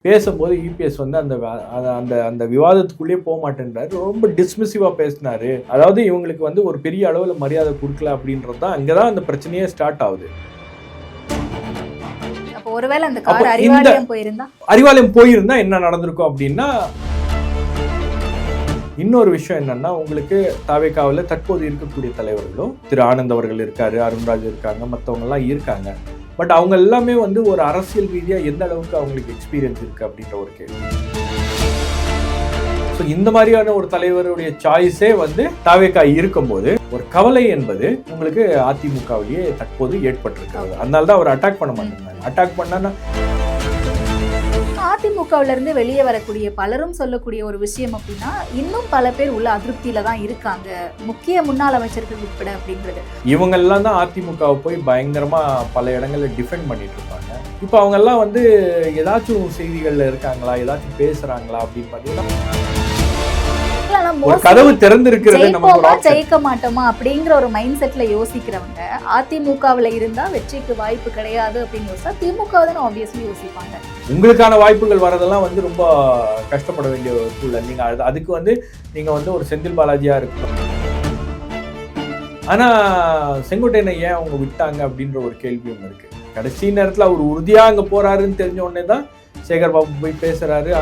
பேசும்போது இபிஎஸ் வந்து அந்த அந்த அந்த விவாதத்துக்குள்ளேயே போக மாட்டேன்றாரு. ரொம்ப டிஸ்மிசிவா பேசினாரு. அதாவது இவங்களுக்கு வந்து ஒரு பெரிய அளவுல மரியாதை கொடுக்கல அப்படின்றது தான் அங்கதான் அந்த பிரச்சனையே ஸ்டார்ட் ஆகுது. ஒருவேளை அந்த கார் அறிவாலயம் போயிருந்தா என்ன நடந்திருக்கும் அப்படின்னா, இன்னொரு விஷயம் என்னன்னா, உங்களுக்கு தாவேகாவில் தற்போது இருக்கக்கூடிய தலைவர்களும் திரு ஆனந்த் அவர்கள் இருக்காரு, அருண்ராஜ் இருக்காங்க, மற்றவங்க எல்லாம் இருக்காங்க. பட் அவங்க எல்லாமே வந்து ஒரு அரசியல் ரீதியா எந்த அளவுக்கு அவங்களுக்கு எக்ஸ்பீரியன்ஸ் இருக்கு அப்படின்ற ஒரு கேள்வி. ஸோ இந்த மாதிரியான ஒரு தலைவருடைய சாய்ஸே வந்து தாவேகா இருக்கும்போது ஒரு கவலை என்பது உங்களுக்கு அதிமுகவிலேயே தற்போது ஏற்பட்டிருக்கிறது. அதனால தான் அவர் அட்டாக் பண்ண மாட்டேங்கிறாங்க. அட்டாக் பண்ணா அதிமுகவில இருந்து வெளியே வரக்கூடிய பலரும் சொல்லக்கூடிய ஒரு விஷயம் அப்படின்னா, இன்னும் பல பேர் உள்ள அதிருப்தியில தான் இருக்காங்க, முக்கிய முன்னாள் அமைச்சர்கள் உட்பட அப்படின்றது. இவங்க எல்லாம் தான் அதிமுகவை போய் பயங்கரமா பல இடங்கள்ல டிஃபெண்ட் பண்ணிட்டு இருப்பாங்க. இப்போ அவங்க எல்லாம் வந்து ஏதாச்சும் செய்திகள்ல இருக்காங்களா, ஏதாச்சும் பேசுறாங்களா அப்படின்னு பாத்தீங்கன்னா, கதவு திறந்திருக்கிறது. ஜெயிக்க மாட்டோமா அப்படிங்கிற ஒரு மைண்ட் செட்ல யோசிக்கிறவங்க அதிமுகவில் இருந்தா வெற்றிக்கு வாய்ப்பு கிடையாது அப்படின்னு யோசிச்சா திமுக தான் ஆப்வியஸ்லி யோசிப்பாங்க. உங்களுக்கான வாய்ப்புகள் வரதெல்லாம் வந்து ரொம்ப கஷ்டப்பட வேண்டிய ஒரு சூழல். நீங்க அதுக்கு வந்து நீங்க வந்து ஒரு செந்தில் பாலாஜியா இருக்கணும். ஆனா செங்கோட்டையனை ஏன் அவங்க விட்டாங்க அப்படின்ற ஒரு கேள்வியும் இருக்கு. கடைசி நேரத்துல அவர் உறுதியா அங்க போறாருன்னு தெரிஞ்ச உடனே தான் சேகர் பாபு போய் பேசுறாரு.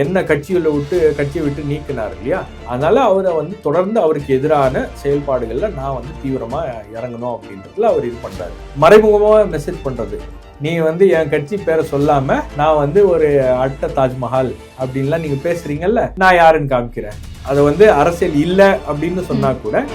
என்ன கட்சியை விட்டு நீக்கினார் இல்லையா? அதனால அவரை வந்து தொடர்ந்து அவருக்கு எதிரான செயல்பாடுகள்ல நான் வந்து தீவிரமா இறங்கணும் அப்படின்றதுல அவர் இது பண்றாரு. மறைமுகமா மெசேஜ் பண்றது, நீ வந்து என் கட்சி பேரை சொல்லாம நான் வந்து ஒரு அட்ட தாஜ்மஹால் அப்படின்லாம் நீங்க பேசுறீங்கல்ல, நான் யாருன்னு காமிக்கிறேன். அதை வந்து அரசியல் இல்லை அப்படின்னு சொன்னா கூட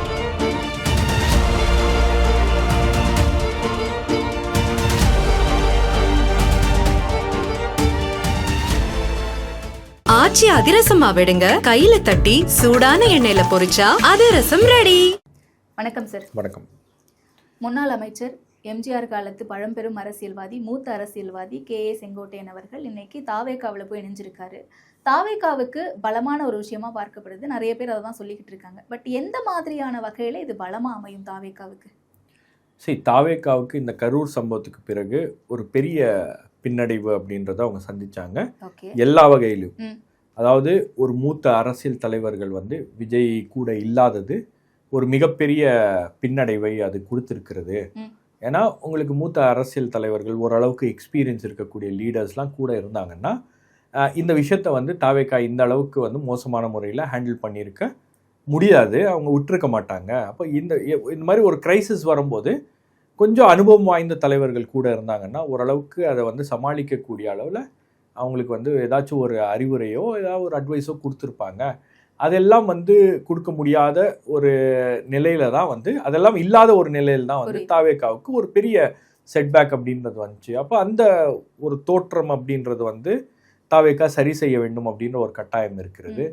ஆச்சி அதிரசமா விடுங்க, கையில தட்டி சூடான எண்ணெயில பொரிச்சா அதிரசம் ரெடி. வணக்கம் சார். வணக்கம். முன்னாள் அமைச்சர் எம்ஜிஆர் காலத்து பழம்பெரும் அரசியல்வாதி, மூத்த அரசியல்வாதி கே.ஏ. செங்கோட்டையன் அவர்கள் இன்னைக்கு தாவேகாவில் போய் இணைஞ்சிருக்காரு. தாவேகாவுக்கு பலமான ஒரு விஷயமா பார்க்கப்படுது. நிறைய பேர் அதை தான் சொல்லிக்கிட்டு இருக்காங்க. பட் எந்த மாதிரியான வகையில இது பலமா அமையும் தாவேகாவுக்கு? சரி, தாவேகாவுக்கு இந்த கரூர் சம்பவத்துக்கு பிறகு ஒரு பெரிய பின்னடைவு அப்படின்றத அவங்க சந்திச்சாங்க எல்லா வகையிலும். அதாவது ஒரு மூத்த அரசியல் தலைவர்கள் வந்து விஜய் கூட இல்லாதது ஒரு மிகப்பெரிய பின்னடைவை அது கொடுத்திருக்கிறது. ஏன்னா உங்களுக்கு மூத்த அரசியல் தலைவர்கள், ஓரளவுக்கு எக்ஸ்பீரியன்ஸ் இருக்கக்கூடிய லீடர்ஸ்லாம் கூட இருந்தாங்கன்னா இந்த விஷயத்த வந்து தாவேகா இந்த அளவுக்கு வந்து மோசமான முறையில் ஹேண்டில் பண்ணியிருக்க முடியாது, அவங்க விட்டுருக்க மாட்டாங்க. அப்போ இந்த மாதிரி ஒரு கிரைசிஸ் வரும்போது கொஞ்சம் அனுபவம் வாய்ந்த தலைவர்கள் கூட இருந்தாங்கன்னா ஓரளவுக்கு அதை வந்து சமாளிக்கக்கூடிய அளவில் அவங்களுக்கு வந்து ஏதாச்சும் ஒரு அறிவுரையோ ஏதாவது ஒரு அட்வைஸோ கொடுத்துருப்பாங்க. அதெல்லாம் வந்து கொடுக்க முடியாத ஒரு நிலையில தான் வந்து, அதெல்லாம் இல்லாத ஒரு நிலையில தான் வந்து தாவேகாவுக்கு ஒரு பெரிய செட்பேக் அப்படின்றது வந்துச்சு. அப்போ அந்த ஒரு தோற்றம் அப்படின்றது வந்து தாவேகா சரி செய்ய வேண்டும் அப்படின்ற ஒரு கட்டாயம் இருக்கிறது.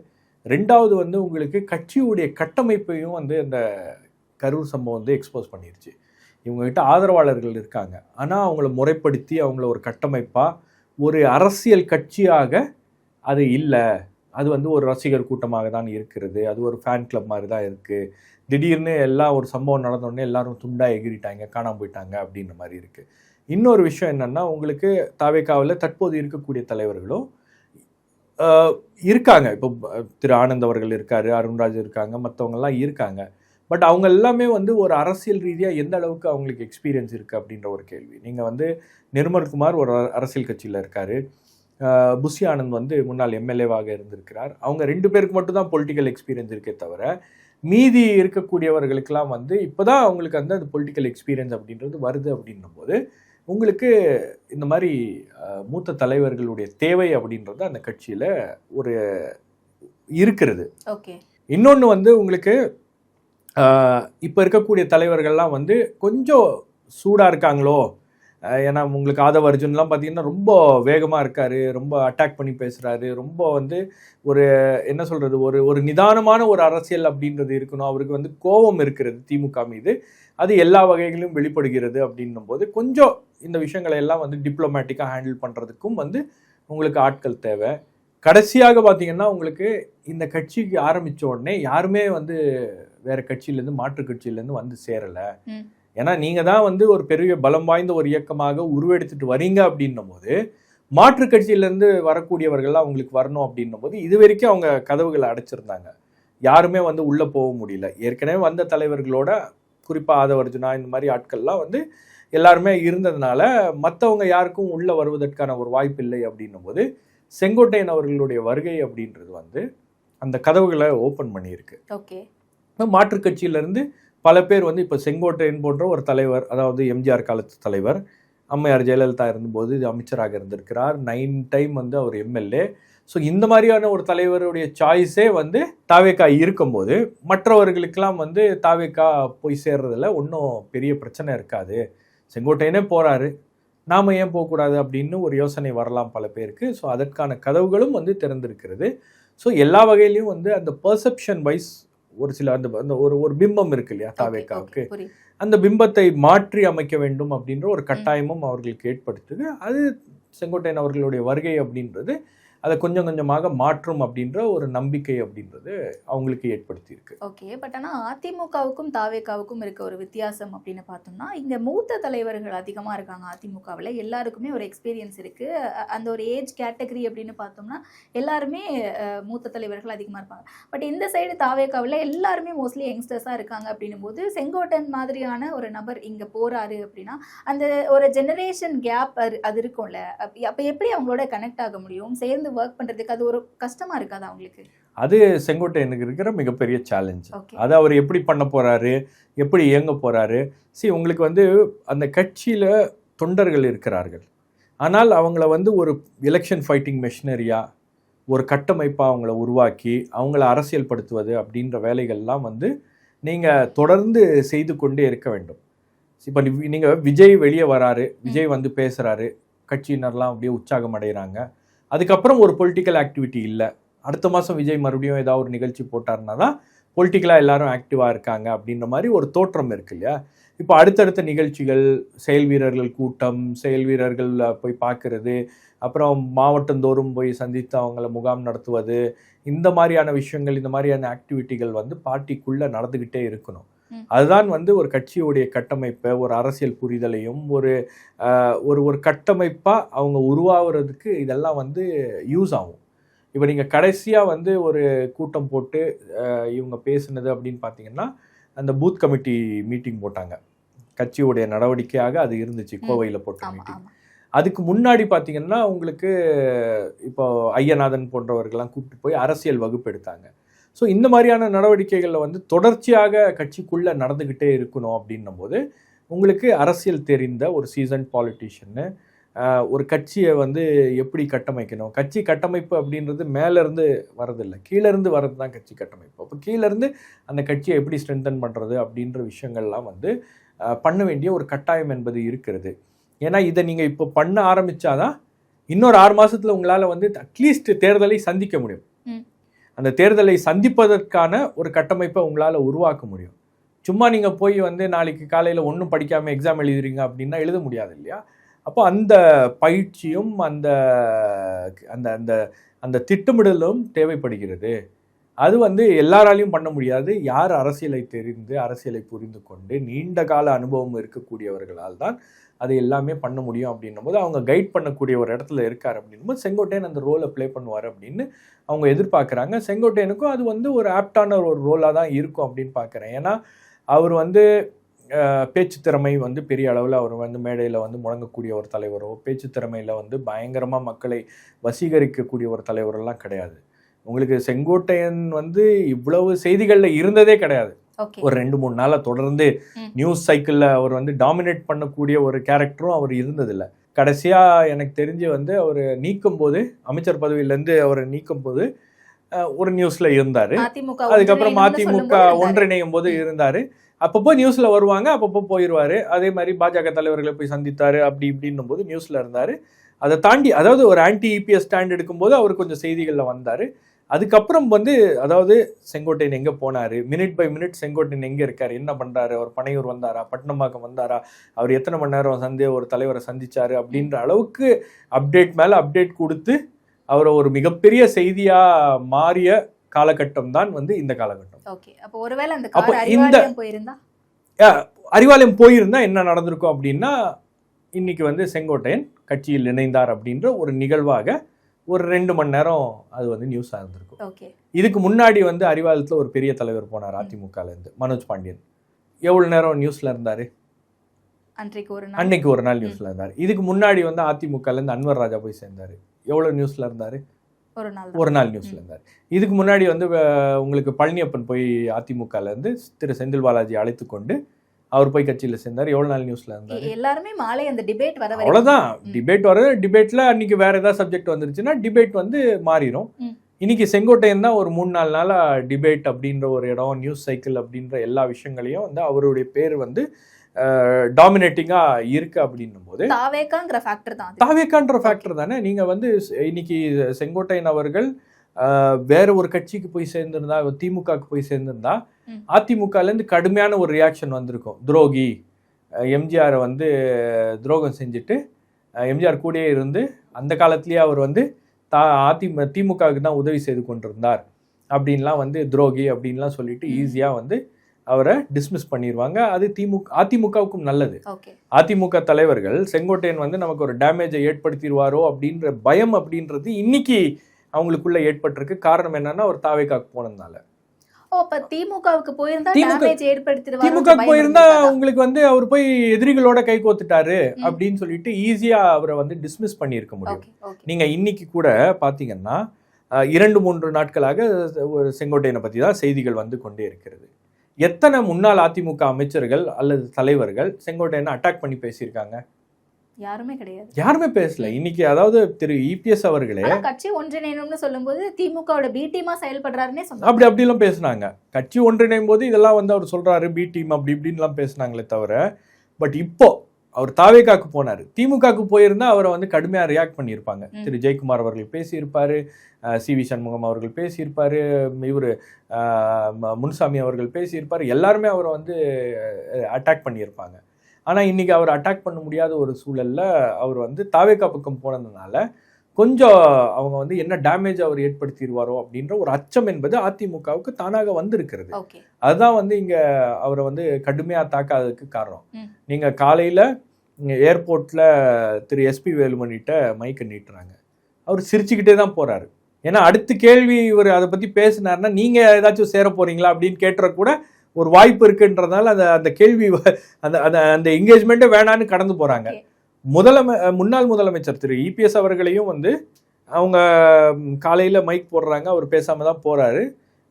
ரெண்டாவது வந்து உங்களுக்கு கட்சியுடைய கட்டமைப்பையும் வந்து அந்த கரூர் சம்பவம் வந்து எக்ஸ்போஸ் பண்ணிருச்சு. இவங்ககிட்ட ஆதரவாளர்கள் இருக்காங்க, ஆனால் அவங்கள முறைப்படுத்தி அவங்கள ஒரு கட்டமைப்பாக ஒரு அரசியல் கட்சியாக அது இல்லை. அது வந்து ஒரு ரசிகர் கூட்டமாக தான் இருக்கிறது, அது ஒரு ஃபேன் கிளப் மாதிரி தான் இருக்குது. திடீர்னு எல்லாம் ஒரு சம்பவம் நடந்தோடனே எல்லாரும் துண்டாக எகிரிட்டாங்க, காணாமல் போயிட்டாங்க அப்படின்ற மாதிரி இருக்குது. இன்னொரு விஷயம் என்னென்னா, உங்களுக்கு தாவேகாவில் தற்போது இருக்கக்கூடிய தலைவர்களும் இருக்காங்க. இப்போ திரு ஆனந்த் அவர்கள் இருக்காரு, அருண்ராஜ் இருக்காங்க, மற்றவங்கெல்லாம் இருக்காங்க. பட் அவங்க எல்லாமே வந்து ஒரு அரசியல் ரீதியாக எந்த அளவுக்கு அவங்களுக்கு எக்ஸ்பீரியன்ஸ் இருக்குது அப்படின்ற ஒரு கேள்வி. நீங்கள் வந்து நிர்மல்குமார் ஒரு அரசியல் கட்சியில் இருக்கார், புஷி ஆனந்த் வந்து முன்னாள் எம்எல்ஏவாக இருந்திருக்கிறார். அவங்க 2 பேருக்கு மட்டும்தான் பொலிட்டிக்கல் எக்ஸ்பீரியன்ஸ் இருக்கே தவிர மீதி இருக்கக்கூடியவர்களுக்கெல்லாம் வந்து இப்போ தான் அவங்களுக்கு வந்து அந்த பொலிட்டிக்கல் எக்ஸ்பீரியன்ஸ் அப்படின்றது வருது. அப்படின்னும் போது உங்களுக்கு இந்த மாதிரி மூத்த தலைவர்களுடைய தேவை அப்படின்றது அந்த கட்சியில் ஒரு இருக்கிறது. ஓகே. இன்னொன்று வந்து உங்களுக்கு இப்போ இருக்கக்கூடிய தலைவர்கள்லாம் வந்து கொஞ்சம் சூடாக இருக்காங்களோ. ஏன்னா உங்களுக்கு ஆதவ அர்ஜுன்லாம் பார்த்தீங்கன்னா ரொம்ப வேகமாக இருக்கார், ரொம்ப அட்டாக் பண்ணி பேசுகிறாரு, ரொம்ப வந்து ஒரு என்ன சொல்கிறது, ஒரு நிதானமான ஒரு அரசியல் அப்படின்றது இருக்கணும். அவருக்கு வந்து கோபம் இருக்கிறது திமுக மீது, அது எல்லா வகைகளிலும் வெளிப்படுகிறது. அப்படின்னும் போது கொஞ்சம் இந்த விஷயங்களை எல்லாம் வந்து டிப்ளமேட்டிக்காக ஹேண்டில் பண்ணுறதுக்கும் வந்து உங்களுக்கு ஆட்கள் தேவை. கடைசியாக பார்த்தீங்கன்னா உங்களுக்கு இந்த கட்சிக்கு ஆரம்பித்த உடனே யாருமே வந்து வேற கட்சியிலேருந்து மாற்று கட்சியிலேருந்து வந்து சேரலை. ஏன்னா நீங்கள் தான் வந்து ஒரு பெரிய பலம் வாய்ந்த ஒரு இயக்கமாக உருவெடுத்துட்டு வரீங்க அப்படின்னும் போது மாற்று கட்சியிலேருந்து வரக்கூடியவர்கள்லாம் அவங்களுக்கு வரணும் அப்படின்னும் போது இது வரைக்கும் அவங்க கதவுகளை அடைச்சிருந்தாங்க. யாருமே வந்து உள்ளே போக முடியல. ஏற்கனவே வந்த தலைவர்களோட குறிப்பாக ஆதவர்ஜுனா இந்த மாதிரி ஆட்கள்லாம் வந்து எல்லாருமே இருந்ததுனால மற்றவங்க யாருக்கும் உள்ளே வருவதற்கான ஒரு வாய்ப்பு இல்லை அப்படின்னும் போது செங்கோட்டையன் அவர்களுடைய வருகை அப்படின்றது வந்து அந்த கதவுகளை ஓப்பன் பண்ணியிருக்கு. ஓகே, மாற்று கட்சியிலேருந்து பல பேர் வந்து இப்போ செங்கோட்டையன் போன்ற ஒரு தலைவர், அதாவது எம்ஜிஆர் காலத்து தலைவர், அம்மையார் ஜெயலலிதா இருந்தபோது இது அமைச்சராக இருந்திருக்கிறார், 9 டைம் வந்து அவர் எம்எல்ஏ. ஸோ இந்த மாதிரியான ஒரு தலைவருடைய சாய்ஸே வந்து தாவேகா இருக்கும்போது மற்றவர்களுக்கெல்லாம் வந்து தாவேகா போய் சேர்றதுல ஒன்றும் பெரிய பிரச்சனை இருக்காது. செங்கோட்டையனே போகிறாரு, நாம் ஏன் போகக்கூடாது அப்படின்னு ஒரு யோசனை வரலாம் பல பேருக்கு. ஸோ அதற்கான கதவுகளும் வந்து திறந்திருக்கிறது. ஸோ எல்லா வகையிலையும் வந்து அந்த பெர்செப்ஷன் வைஸ் ஒரு சில அந்த ஒரு பிம்பம் இருக்கு இல்லையா தாவேகாவுக்கு, அந்த பிம்பத்தை மாற்றி அமைக்க வேண்டும் அப்படின்ற ஒரு கட்டாயமும் அவர்களுக்கு ஏற்படுத்துது. அது செங்கோட்டையன் அவர்களுடைய வருகை அப்படின்றது அதை கொஞ்சம் கொஞ்சமாக மாற்றும் அப்படின்ற ஒரு நம்பிக்கை அப்படின்றது அவங்களுக்கு ஏற்படுத்தியிருக்கு. ஓகே, பட் ஆனால் அதிமுகவுக்கும் தாவேகாவுக்கும் இருக்க ஒரு வித்தியாசம் அப்படின்னு பார்த்தோம்னா, இங்கே மூத்த தலைவர்கள் அதிகமாக இருக்காங்க அதிமுகவில். எல்லாருக்குமே ஒரு எக்ஸ்பீரியன்ஸ் இருக்குது. அந்த ஒரு ஏஜ் கேட்டகரி அப்படின்னு பார்த்தோம்னா எல்லாருமே மூத்த தலைவர்கள் அதிகமாக இருப்பாங்க. பட் இந்த சைடு தாவேகாவில் எல்லாருமே மோஸ்ட்லி யங்ஸ்டர்ஸாக இருக்காங்க அப்படின்னும் போது செங்கோட்டன் மாதிரியான ஒரு நபர் இங்கே போகிறாரு அப்படின்னா அந்த ஒரு ஜெனரேஷன் கேப் அது இருக்கும்ல. அப்போ எப்படி அவங்களோட கனெக்ட் ஆக முடியும், சேர்ந்து ஒர்க் பண்றதுக்கு அது ஒரு கஷ்டமா இருக்காது அவங்களுக்கு? அது செங்கோட்டையனுக்கு இருக்கிற மிகப்பெரிய சேலஞ்ச். அது அவர் எப்படி பண்ண போறாரு, எப்படி இயங்க போறாரு. உங்களுக்கு வந்து அந்த கட்சியில தொண்டர்கள் இருக்கிறார்கள், ஆனால் அவங்கள வந்து ஒரு எலெக்ஷன் ஃபைட்டிங் மெஷினரியா ஒரு கட்டமைப்பா அவங்கள உருவாக்கி அவங்கள அரசியல் படுத்துவது அப்படின்ற வேலைகள்லாம் வந்து நீங்க தொடர்ந்து செய்து கொண்டே இருக்க வேண்டும். இப்போ நீங்க விஜய் வெளியே வராரு, விஜய் வந்து பேசுறாரு, கட்சியினர்லாம் அப்படியே உற்சாகம் அடைகிறாங்க. அதுக்கப்புறம் ஒரு பொலிட்டிக்கல் ஆக்டிவிட்டி இல்லை. அடுத்த மாதம் விஜய் மறுபடியும் ஏதாவது ஒரு நிகழ்ச்சி போட்டார்னா தான் பொலிட்டிக்கலாக எல்லாரும் ஆக்டிவாக இருக்காங்க அப்படின்ற மாதிரி ஒரு தோற்றம் இருக்கு இல்லையா. இப்போ அடுத்தடுத்த நிகழ்ச்சிகள், செயல் வீரர்கள் கூட்டம், செயல் வீரர்கள் போய் பார்க்கறது, அப்புறம் மாவட்டந்தோறும் போய் சந்தித்து அவங்கள முகாம் நடத்துவது, இந்த மாதிரியான விஷயங்கள், இந்த மாதிரியான ஆக்டிவிட்டிகள் வந்து பார்ட்டிக்குள்ளே நடந்துக்கிட்டே இருக்கணும். அதுதான் வந்து ஒரு கட்சியுடைய கட்டமைப்பை, ஒரு அரசியல் புரிதலையும் ஒரு ஒரு கட்டமைப்பாக அவங்க உருவாகிறதுக்கு இதெல்லாம் வந்து யூஸ் ஆகும். இப்போ நீங்கள் கடைசியாக வந்து ஒரு கூட்டம் போட்டு இவங்க பேசுனது அப்படின்னு பார்த்தீங்கன்னா அந்த பூத் கமிட்டி மீட்டிங் போட்டாங்க. கட்சியுடைய நடவடிக்கையாக அது இருந்துச்சு, கோவையில் போட்ட மீட்டிங். அதுக்கு முன்னாடி பார்த்தீங்கன்னா உங்களுக்கு இப்போ ஐயநாதன் போன்றவர்கள்லாம் கூப்பிட்டு போய் அரசியல் வகுப்பு எடுத்தாங்க. ஸோ இந்த மாதிரியான நடவடிக்கைகளில் வந்து தொடர்ச்சியாக கட்சிக்குள்ளே நடந்துக்கிட்டே இருக்கணும் அப்படின்னும் போது உங்களுக்கு அரசியல் தெரிந்த ஒரு சீசன் பாலிட்டிஷியன்னு ஒரு கட்சியை வந்து எப்படி கட்டமைக்கணும். கட்சி கட்டமைப்பு அப்படின்றது மேலேருந்து வரதில்லை, கீழேருந்து வர்றது தான் கட்சி கட்டமைப்பு. அப்போ கீழேருந்து அந்த கட்சியை எப்படி ஸ்ட்ரென்தன் பண்ணுறது அப்படின்ற விஷயங்கள்லாம் வந்து பண்ண வேண்டிய ஒரு கட்டாயம் என்பது இருக்கிறது. ஏன்னா இதை நீங்கள் இப்போ பண்ண ஆரம்பித்தாதான் இன்னொரு 6 மாதத்தில் உங்களால் வந்து அட்லீஸ்ட் தேர்தலை சந்திக்க முடியும். அந்த தேர்தலை சந்திப்பதற்கான ஒரு கட்டமைப்பை உங்களால் உருவாக்க முடியும். சும்மா நீங்கள் போய் வந்து நாளைக்கு காலையில் ஒன்றும் படிக்காமல் எக்ஸாம் எழுதுறீங்க அப்படின்னா எழுத முடியாது இல்லையா. அப்போ அந்த பயிற்சியும் அந்த அந்த அந்த அந்த திட்டமிடலும் தேவைப்படுகிறது. அது வந்து எல்லாராலையும் பண்ண முடியாது. யார் அரசியலை தெரிந்து அரசியலை புரிந்து கொண்டு நீண்ட கால அனுபவம் இருக்கக்கூடியவர்களால் தான் அது எல்லாமே பண்ண முடியும் அப்படின்னும் போது அவங்க கைட் பண்ணக்கூடிய ஒரு இடத்துல இருக்கார் அப்படின்னும் செங்கோட்டையன் அந்த ரோலை ப்ளே பண்ணுவார் அப்படின்னு அவங்க எதிர்பார்க்குறாங்க. செங்கோட்டையனுக்கும் அது வந்து ஒரு ஆப்டான ஒரு ரோலாக தான் இருக்கும் அப்படின்னு பார்க்குறேன். ஏன்னா அவர் வந்து பேச்சு திறமை வந்து பெரிய அளவில் அவர் வந்து மேடையில் வந்து முழங்கக்கூடிய ஒரு தலைவரோ, பேச்சு திறமையில் வந்து பயங்கரமாக மக்களை வசீகரிக்கக்கூடிய ஒரு தலைவரெல்லாம் கிடையாது. உங்களுக்கு செங்கோட்டையன் வந்து இவ்வளவு செய்திகளில் இருந்ததே கிடையாது. ஒரு 2-3 நாளாக தொடர்ந்து நியூஸ் சைக்கிளில் அவர் வந்து டாமினேட் பண்ணக்கூடிய ஒரு கேரக்டரும் அவர் இருந்ததில்லை. கடைசியாக எனக்கு தெரிஞ்சு வந்து அவர் நீக்கும் போது, அமைச்சர் பதவியிலேருந்து அவரை நீக்கும் போது ஒரு நியூஸில் இருந்தார். அதுக்கப்புறம் அதிமுக ஒன்றிணையும் போது இருந்தார். அப்பப்போ நியூஸில் வருவாங்க, அப்பப்போ போயிடுவார். அதே மாதிரி பாஜக தலைவர்களை போய் சந்தித்தார், அப்படி இப்படின்னும் போது நியூஸில் இருந்தார். அதை தாண்டி அதாவது ஒரு ஆன்டி இபிஎஸ் ஸ்டாண்ட் எடுக்கும்போது அவர் கொஞ்சம் செய்திகளில் வந்தார். அதுக்கப்புறம் வந்து அதாவது செங்கோட்டையன் எங்கே போனார், மினிட் பை மினிட் செங்கோட்டையன் எங்கே இருக்கார், என்ன பண்ணுறாரு, அவர் பனையூர் வந்தாரா, பட்டினப்பாக்கம் வந்தாரா, அவர் எத்தனை மணி நேரம் ஒரு தலைவரை சந்திச்சார் அப்படின்ற அளவுக்கு அப்டேட் மேலே அப்டேட் கொடுத்து அவரை ஒரு மிகப்பெரிய செய்தியாக மாறிய காலகட்டம் தான் வந்து இந்த காலகட்டம். ஓகே, அப்போ ஒருவேளை அந்த கார் அறிவாலயம் போயிருந்தா அறிவாலயம் போயிருந்தா என்ன நடந்திருக்கும் அப்படின்னா இன்னைக்கு வந்து செங்கோட்டையன் கட்சியில் இணைந்தார் அப்படின்ற ஒரு நிகழ்வாக ஒரு 2 மணி நேரம் அது வந்து நியூஸாக இருந்திருக்கும். இதுக்கு முன்னாடி வந்து அறிவாலயத்தில் ஒரு பெரிய தலைவர் போனார் அதிமுகலேருந்து, மனோஜ் பாண்டியன். எவ்வளோ நேரம் நியூஸில் இருந்தார்? அன்னைக்கு ஒரு நாள் நியூஸில் இருந்தார். இதுக்கு முன்னாடி வந்து அதிமுகலேருந்து அன்வர் ராஜா போய் சேர்ந்தார். எவ்வளோ நியூஸில் இருந்தார்? ஒரு நாள் நியூஸில் இருந்தார். இதுக்கு முன்னாடி வந்து உங்களுக்கு பழனியப்பன் போய் அதிமுகலேருந்து திரு செந்தில் பாலாஜி அழைத்து கொண்டு அவர் போய் கட்சியில் சேர்ந்தார். எவ்வளோ நாள் நியூஸில் இருந்தார்? எல்லாருமே மாலை அந்த டிபேட் வர அவ்வளோதான். டிபேட் வர டிபேட்டில் அன்றைக்கி வேறு ஏதாவது சப்ஜெக்ட் வந்துருச்சுன்னா டிபேட் வந்து மாறிடும். இன்னைக்கு செங்கோட்டையன் தான் ஒரு 3-4 நாளாக டிபேட் அப்படின்ற ஒரு இடம், நியூஸ் சைக்கிள் அப்படின்ற எல்லா விஷயங்களையும் வந்து அவருடைய பேர் வந்து டாமினேட்டிங்காக இருக்கு அப்படின்னும் போது தாவேக்கான்ற ஃபேக்டர் தானே. நீங்கள் வந்து இன்னைக்கு செங்கோட்டையன் அவர்கள் வேற ஒரு கட்சிக்கு போய் சேர்ந்திருந்தா, திமுகவுக்கு போய் சேர்ந்திருந்தா அதிமுகலேருந்து கடுமையான ஒரு ரியாக்ஷன் வந்திருக்கும். துரோகி, எம்ஜிஆரை வந்து துரோகம் செஞ்சுட்டு எம்ஜிஆர் கூடயே இருந்து அந்த காலத்திலேயே அவர் வந்து திமுகவுக்கு தான் உதவி செய்து கொண்டிருந்தார் அப்படின்லாம் வந்து துரோகி அப்படின்லாம் சொல்லிட்டு ஈஸியாக வந்து அவரை டிஸ்மிஸ் பண்ணிடுவாங்க. அது அதிமுகவுக்கும் நல்லது. அதிமுக தலைவர்கள் செங்கோட்டையன் வந்து நமக்கு ஒரு டேமேஜை ஏற்படுத்திடுவாரோ அப்படின்ற பயம் அப்படின்றது இன்னைக்கு அவங்களுக்குள்ள ஏற்பட்டிருக்கு. காரணம் என்னன்னா ஒரு தாவேக்காக்கு போனதுனால. திமுகவுக்கு போயிருந்தா உங்களுக்கு வந்து அவர் போய் எதிரிகளோட கை கோத்துட்டாரு அப்படின்னு சொல்லிட்டு ஈஸியா அவரை வந்து டிஸ்மிஸ் பண்ணியிருக்க முடியும். நீங்க இன்னைக்கு கூட பாத்தீங்கன்னா 2-3 நாட்களாக ஒரு செங்கோட்டையனை பத்தி தான் செய்திகள் வந்து கொண்டே இருக்கிறது. எத்தனை முன்னாள் அதிமுக அமைச்சர்கள் அல்லது தலைவர்கள் செங்கோட்டையனை அட்டாக் பண்ணி பேசியிருக்காங்க? யாருமே பேசல. இன்னைக்கு அதாவது திரு இபிஎஸ் அவர்களே கட்சி ஒன்றிணையணும்னு சொல்லும்போது திமுகவோட பி டீமா செயல்படுறாருன்னே சொன்னாங்க. அப்படிலாம் பேசினாங்க. கட்சி ஒன்றிணையும் போது இதெல்லாம் வந்து அவர் சொல்றாரு பி டீம் அப்படி இப்படின்லாம் பேசினாங்களே தவிர, பட் இப்போ அவர் தாவேக்காக்கு போனார். திமுகவுக்கு போயிருந்தா அவரை வந்து கடுமையாக ரியாக்ட் பண்ணியிருப்பாங்க. திரு ஜெயக்குமார் அவர்கள் பேசியிருப்பாரு, சி.வி. சண்முகம் அவர்கள் பேசியிருப்பாரு, இவர் முனுசாமி அவர்கள் பேசியிருப்பாரு. எல்லாருமே அவரை வந்து அட்டாக் பண்ணியிருப்பாங்க. ஆனால் இன்றைக்கி அவர் அட்டாக் பண்ண முடியாத ஒரு சூழலில் அவர் வந்து தாவேக்கா பக்கம் போனதுனால கொஞ்சம் அவங்க வந்து என்ன டேமேஜ் அவர் ஏற்படுத்திடுவாரோ அப்படின்ற ஒரு அச்சம் என்பது அதிமுகவுக்கு தானாக வந்திருக்கிறது. அதுதான் வந்து இங்கே அவரை வந்து கடுமையாக தாக்காததுக்கு காரணம். நீங்கள் காலையில் ஏர்போர்ட்டில் திரு எஸ்பி வேலுமணிகிட்ட மைக்கை நீட்டுறாங்க. அவர் சிரிச்சுக்கிட்டே தான் போகிறாரு. ஏன்னா அடுத்த கேள்வி இவர் அதை பற்றி பேசினார்னா நீங்கள் ஏதாச்சும் சேர போகிறீங்களா அப்படின்னு கேட்டுற கூட ஒரு வாய்ப்பு இருக்குன்றதுனால அந்த கேள்வி அந்த என்கேஜ்மெண்ட்டே வேணான்னு கடந்து போகிறாங்க. முன்னாள் முதலமைச்சர் திரு இபிஎஸ் அவர்களையும் வந்து அவங்க காலையில் மைக் போடுறாங்க, அவர் பேசாமல் தான் போகிறாரு.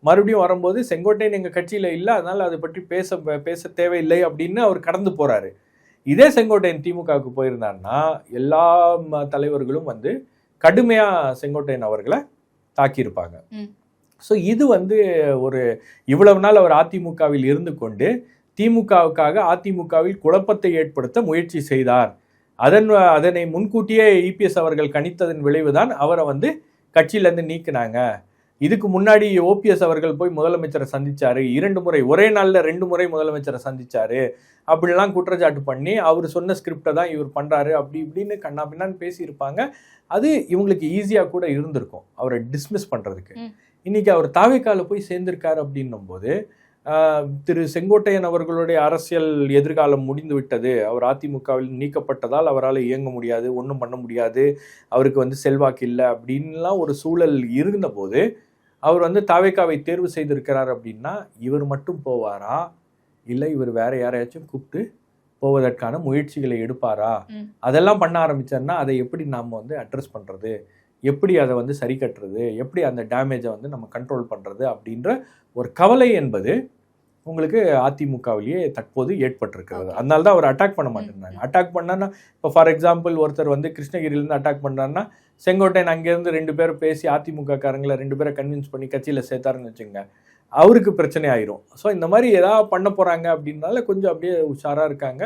மறுபடியும் வரும்போது செங்கோட்டையன் எங்கள் கட்சியில் இல்லை, அதனால் அதை பற்றி பேச தேவையில்லை அப்படின்னு அவர் கடந்து போகிறாரு. இதே செங்கோட்டையன் திமுகவுக்கு போயிருந்தாருன்னா எல்லா தலைவர்களும் வந்து கடுமையாக செங்கோட்டையன் அவர்களை தாக்கியிருப்பாங்க. ஸோ இது வந்து ஒரு இவ்வளவு நாள் அவர் அதிமுகவில் இருந்து கொண்டு திமுகவுக்காக அதிமுகவில் குழப்பத்தை ஏற்படுத்த முயற்சி செய்தார். அதனை முன்கூட்டியே இபிஎஸ் அவர்கள் கணித்ததன் விளைவுதான் அவரை வந்து கட்சியிலேருந்து நீக்கினாங்க. இதுக்கு முன்னாடி ஓபிஎஸ் அவர்கள் போய் முதலமைச்சரை சந்திச்சாரு, 2 முறை ஒரே நாளில் 2 முறை முதலமைச்சரை சந்திச்சாரு அப்படிலாம் குற்றச்சாட்டு பண்ணி அவர் சொன்ன ஸ்கிரிப்டை தான் இவர் பண்ணுறாரு அப்படி இப்படின்னு கண்ணா பின்னான்னு பேசியிருப்பாங்க. அது இவங்களுக்கு ஈஸியாக கூட இருந்திருக்கும் அவரை டிஸ்மிஸ் பண்ணுறதுக்கு. இன்னைக்கு அவர் தாவேக்கால போய் சேர்ந்திருக்காரு அப்படின்னும் போது திரு செங்கோட்டையன் அவர்களுடைய அரசியல் எதிர்காலம் முடிந்து விட்டது, அவர் அதிமுகவில் நீக்கப்பட்டதால் அவரால் இயங்க முடியாது, ஒன்றும் பண்ண முடியாது, அவருக்கு வந்து செல்வாக்கு இல்லை அப்படின்லாம் ஒரு சூழல் இருந்தபோது அவர் வந்து தாவேக்காவை தேர்வு செய்திருக்கிறார் அப்படின்னா இவர் மட்டும் போவாரா, இல்லை இவர் வேற யாரையாச்சும் கூப்பிட்டு போவதற்கான முயற்சிகளை எடுப்பாரா? அதெல்லாம் பண்ண ஆரம்பிச்சார்னா அதை எப்படி நாம் வந்து அட்ரஸ் பண்ணுறது, எப்படி அதை வந்து சரி கட்டுறது, எப்படி அந்த டேமேஜை வந்து நம்ம கண்ட்ரோல் பண்ணுறது அப்படின்ற ஒரு கவலை என்பது உங்களுக்கு அதிமுகவிலேயே தற்போது ஏற்பட்டிருக்கிறது. அதனால தான் அவர் அட்டாக் பண்ண மாட்டேங்கிறாங்க. அட்டாக் பண்ணான்னா இப்போ ஃபார் எக்ஸாம்பிள் ஒருத்தர் வந்து கிருஷ்ணகிரியிலேருந்து அட்டாக் பண்ணுறாருன்னா செங்கோட்டையன் அங்கேருந்து 2 பேர் பேசி அதிமுக காரங்களை 2 பேரை கன்வின்ஸ் பண்ணி கட்சியில் சேர்த்தாருன்னு வச்சுங்க, அவருக்கு பிரச்சனை ஆயிரும். ஸோ இந்த மாதிரி ஏதாவது பண்ண போகிறாங்க அப்படின்னால கொஞ்சம் அப்படியே உஷாராக இருக்காங்க.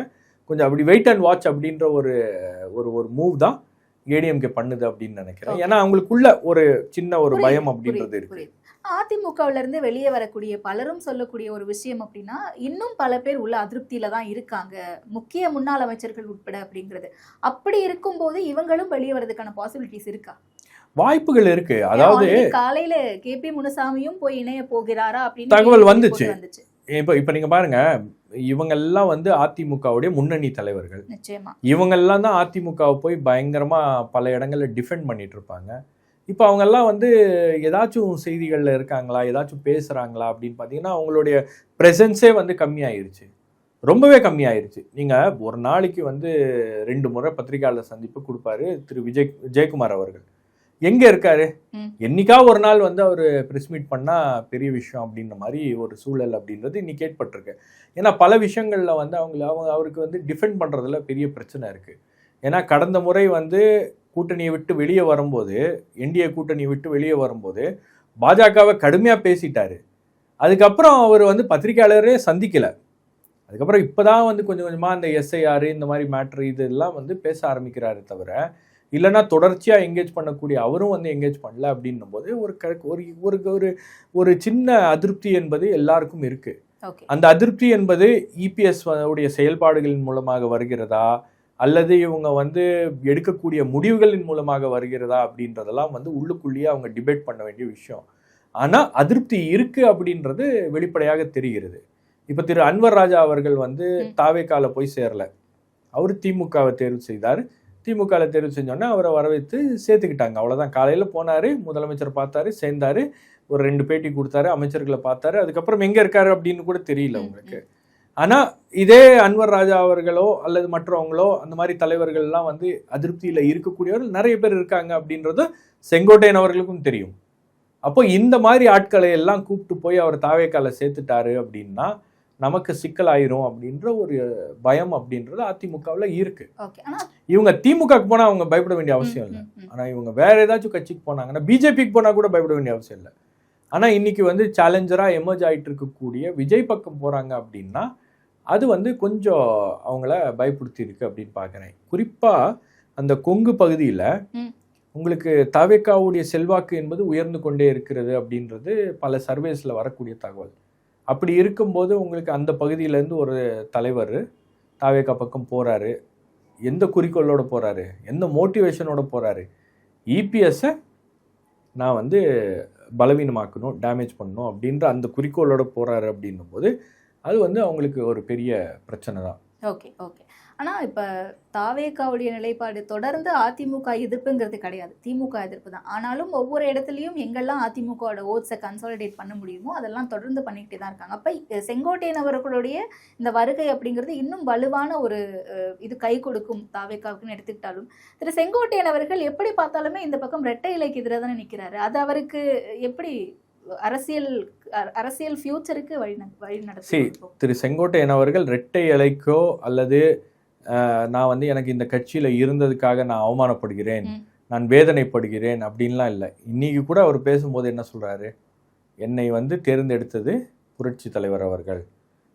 கொஞ்சம் அப்படி வெயிட் அண்ட் வாட்ச் அப்படின்ற ஒரு மூவ் தான் ஏடிஎம்கே பண்ணுது அப்படின்னு நினைக்கிறேன். ஏன்னா அவங்களுக்குள்ள ஒரு சின்ன ஒரு பயம் அப்படின்றது இருக்கு. அதிமுகவில இருந்து வெளியே வரக்கூடிய பலரும் சொல்லக்கூடிய ஒரு விஷயம் அப்படின்னா, இன்னும் பல பேர் உள்ள அதிருப்தியில தான் இருக்காங்க, முக்கிய முன்னாள் அமைச்சர்கள் உட்பட அப்படிங்கிறது. அப்படி இருக்கும்போது இவங்களும் வெளியே வரதுக்கான பாசிபிலிட்டிஸ் இருக்கா? வாய்ப்புகள் இருக்கு. அதாவது காலையில கேபி முனுசாமியும் போய் இணைய போகிறாரா அப்படின்னு தகவல் வந்துச்சு. இப்போ நீங்கள் பாருங்க, இவங்கெல்லாம் வந்து அதிமுகவுடைய முன்னணி தலைவர்கள். நிச்சயமா இவங்கெல்லாம் தான் அதிமுகவை போய் பயங்கரமாக பல இடங்களில் டிஃபெண்ட் பண்ணிட்டு இருப்பாங்க. இப்போ அவங்கெல்லாம் வந்து ஏதாச்சும் செய்திகளில் இருக்காங்களா, ஏதாச்சும் பேசுகிறாங்களா அப்படின்னு பார்த்தீங்கன்னா அவங்களுடைய ப்ரெசன்ஸே வந்து கம்மியாயிருச்சு, ரொம்பவே கம்மியாயிருச்சு. நீங்கள் ஒரு நாளைக்கு வந்து 2 முறை பத்திரிகையாளர் சந்திப்பு கொடுப்பாரு திரு விஜயகுமார் அவர்கள். எங்கே இருக்காரு? என்னைக்கா ஒரு நாள் வந்து அவர் ப்ரெஸ் மீட் பண்ணால் பெரிய விஷயம் அப்படின்ற மாதிரி ஒரு சூழல் அப்படின்றது இன்னைக்கு ஏற்பட்டிருக்கு. ஏன்னா பல விஷயங்களில் வந்து அவருக்கு வந்து டிஃபெண்ட் பண்ணுறதுல பெரிய பிரச்சனை இருக்குது. ஏன்னா கடந்த முறை வந்து கூட்டணியை விட்டு வெளியே வரும்போது, என்டிஏ கூட்டணியை விட்டு வெளியே வரும்போது பாஜகவை கடுமையாக பேசிட்டாரு. அதுக்கப்புறம் அவர் வந்து பத்திரிகையாளரே சந்திக்கலை. அதுக்கப்புறம் இப்போ தான் வந்து கொஞ்சம் கொஞ்சமாக இந்த எஸ்ஐஆர் இந்த மாதிரி மேட்ரு இதெல்லாம் வந்து பேச ஆரம்பிக்கிறாரு தவிர, இல்லைனா தொடர்ச்சியாக எங்கேஜ் பண்ணக்கூடிய அவரும் வந்து எங்கேஜ் பண்ணல அப்படின்னும் போது ஒரு ஒரு சின்ன அதிருப்தி என்பது எல்லாருக்கும் இருக்குது. அந்த அதிருப்தி என்பது இபிஎஸ் உடைய செயல்பாடுகளின் மூலமாக வருகிறதா, அல்லது இவங்க வந்து எடுக்கக்கூடிய முடிவுகளின் மூலமாக வருகிறதா அப்படின்றதெல்லாம் வந்து உள்ளுக்குள்ளேயே அவங்க டிபேட் பண்ண வேண்டிய விஷயம். ஆனால் அதிருப்தி இருக்குது அப்படின்றது வெளிப்படையாக தெரிகிறது. இப்போ திரு அன்வர் ராஜா அவர்கள் வந்து தாவேக்கால போய் சேரலை, அவர் திமுகவை தேர்வு செய்தார். திமுகவில் தேர்வு செஞ்சோன்னே அவரை வரவேற்று சேர்த்துக்கிட்டாங்க, அவ்வளோதான். காலையில் போனார், முதலமைச்சர் பார்த்தாரு, சேர்ந்தார், ஒரு 2 பேட்டி கொடுத்தாரு, அமைச்சர்களை பார்த்தாரு. அதுக்கப்புறம் எங்கே இருக்காரு அப்படின்னு கூட தெரியல உங்களுக்கு. ஆனால் இதே அன்வர் ராஜா அவர்களோ அல்லது மற்றவங்களோ அந்த மாதிரி தலைவர்கள்லாம் வந்து அதிருப்தியில் இருக்கக்கூடியவர்கள் நிறைய பேர் இருக்காங்க அப்படின்றது செங்கோட்டையன் அவர்களுக்கும் தெரியும். அப்போ இந்த மாதிரி ஆட்களை எல்லாம் கூப்பிட்டு போய் அவர் தாவேக்கால சேர்த்துட்டாரு அப்படின்னா நமக்கு சிக்கலாயிரும் அப்படின்ற ஒரு பயம் அப்படின்றது அதிமுகவில் இருக்கு. இவங்க திமுகக்கு போனால் அவங்க பயப்பட வேண்டிய அவசியம் இல்லை. ஆனால் இவங்க வேற ஏதாச்சும் கட்சிக்கு போனாங்கன்னா, பிஜேபிக்கு போனால் கூட பயப்பட வேண்டிய அவசியம் இல்லை. ஆனால் இன்னைக்கு வந்து சேலஞ்சராக எமர்ஜ் ஆகிட்டு இருக்கக்கூடிய விஜய் பக்கம் போகிறாங்க அப்படின்னா அது வந்து கொஞ்சம் அவங்கள பயப்படுத்தி இருக்கு அப்படின்னு பார்க்குறேன். குறிப்பாக அந்த கொங்கு பகுதியில் உங்களுக்கு தவேகாவுடைய செல்வாக்கு என்பது உயர்ந்து கொண்டே இருக்கிறது அப்படின்றது பல சர்வேஸில் வரக்கூடிய தகவல். அப்படி இருக்கும்போது உங்களுக்கு அந்த பகுதியிலேருந்து ஒரு தலைவர் தாவேகா பக்கம் போகிறாரு. எந்த குறிக்கோளோட போகிறாரு, எந்த மோட்டிவேஷனோட போகிறாரு? இபிஎஸ்ஸை நான் வந்து பலவீனமாக்கணும், டேமேஜ் பண்ணணும் அப்படின்ற அந்த குறிக்கோளோட போகிறாரு அப்படின்னும் போது அது வந்து அவங்களுக்கு ஒரு பெரிய பிரச்சனை தான். ஓகே. ஆனால் இப்போ தாவேகாவுடைய நிலைப்பாடு தொடர்ந்து அதிமுக எதிர்ப்புங்கிறது கிடையாது, திமுக எதிர்ப்பு தான். ஆனாலும் ஒவ்வொரு இடத்துலையும் எங்கெல்லாம் அதிமுகவோட ஓட்ஸை கன்சாலிடேட் பண்ண முடியுமோ அதெல்லாம் தொடர்ந்து பண்ணிக்கிட்டே தான் இருக்காங்க. அப்போ செங்கோட்டையன் அவர்களுடைய இந்த வருகை அப்படிங்கிறது இன்னும் வலுவான ஒரு இது கை கொடுக்கும் தாவேகாவுக்குன்னு எடுத்துக்கிட்டாலும், திரு செங்கோட்டையன் அவர்கள் எப்படி பார்த்தாலுமே இந்த பக்கம் ரெட்டை இலைக்கு எதிராக தானே நிற்கிறாரு. அது அவருக்கு எப்படி அரசியல் ஃபியூச்சருக்கு வழி நடத்தி? திரு செங்கோட்டையன் அவர்கள் ரெட்டை இலைக்கோ அல்லது நான் வந்து எனக்கு இந்த கட்சியில் இருந்ததுக்காக நான் அவமானப்படுகிறேன், நான் வேதனைப்படுகிறேன் அப்படின்லாம் இல்லை. இன்னைக்கு கூட அவர் பேசும்போது என்ன சொல்கிறாரு, என்னை வந்து தேர்ந்தெடுத்தது புரட்சி தலைவர் அவர்கள்,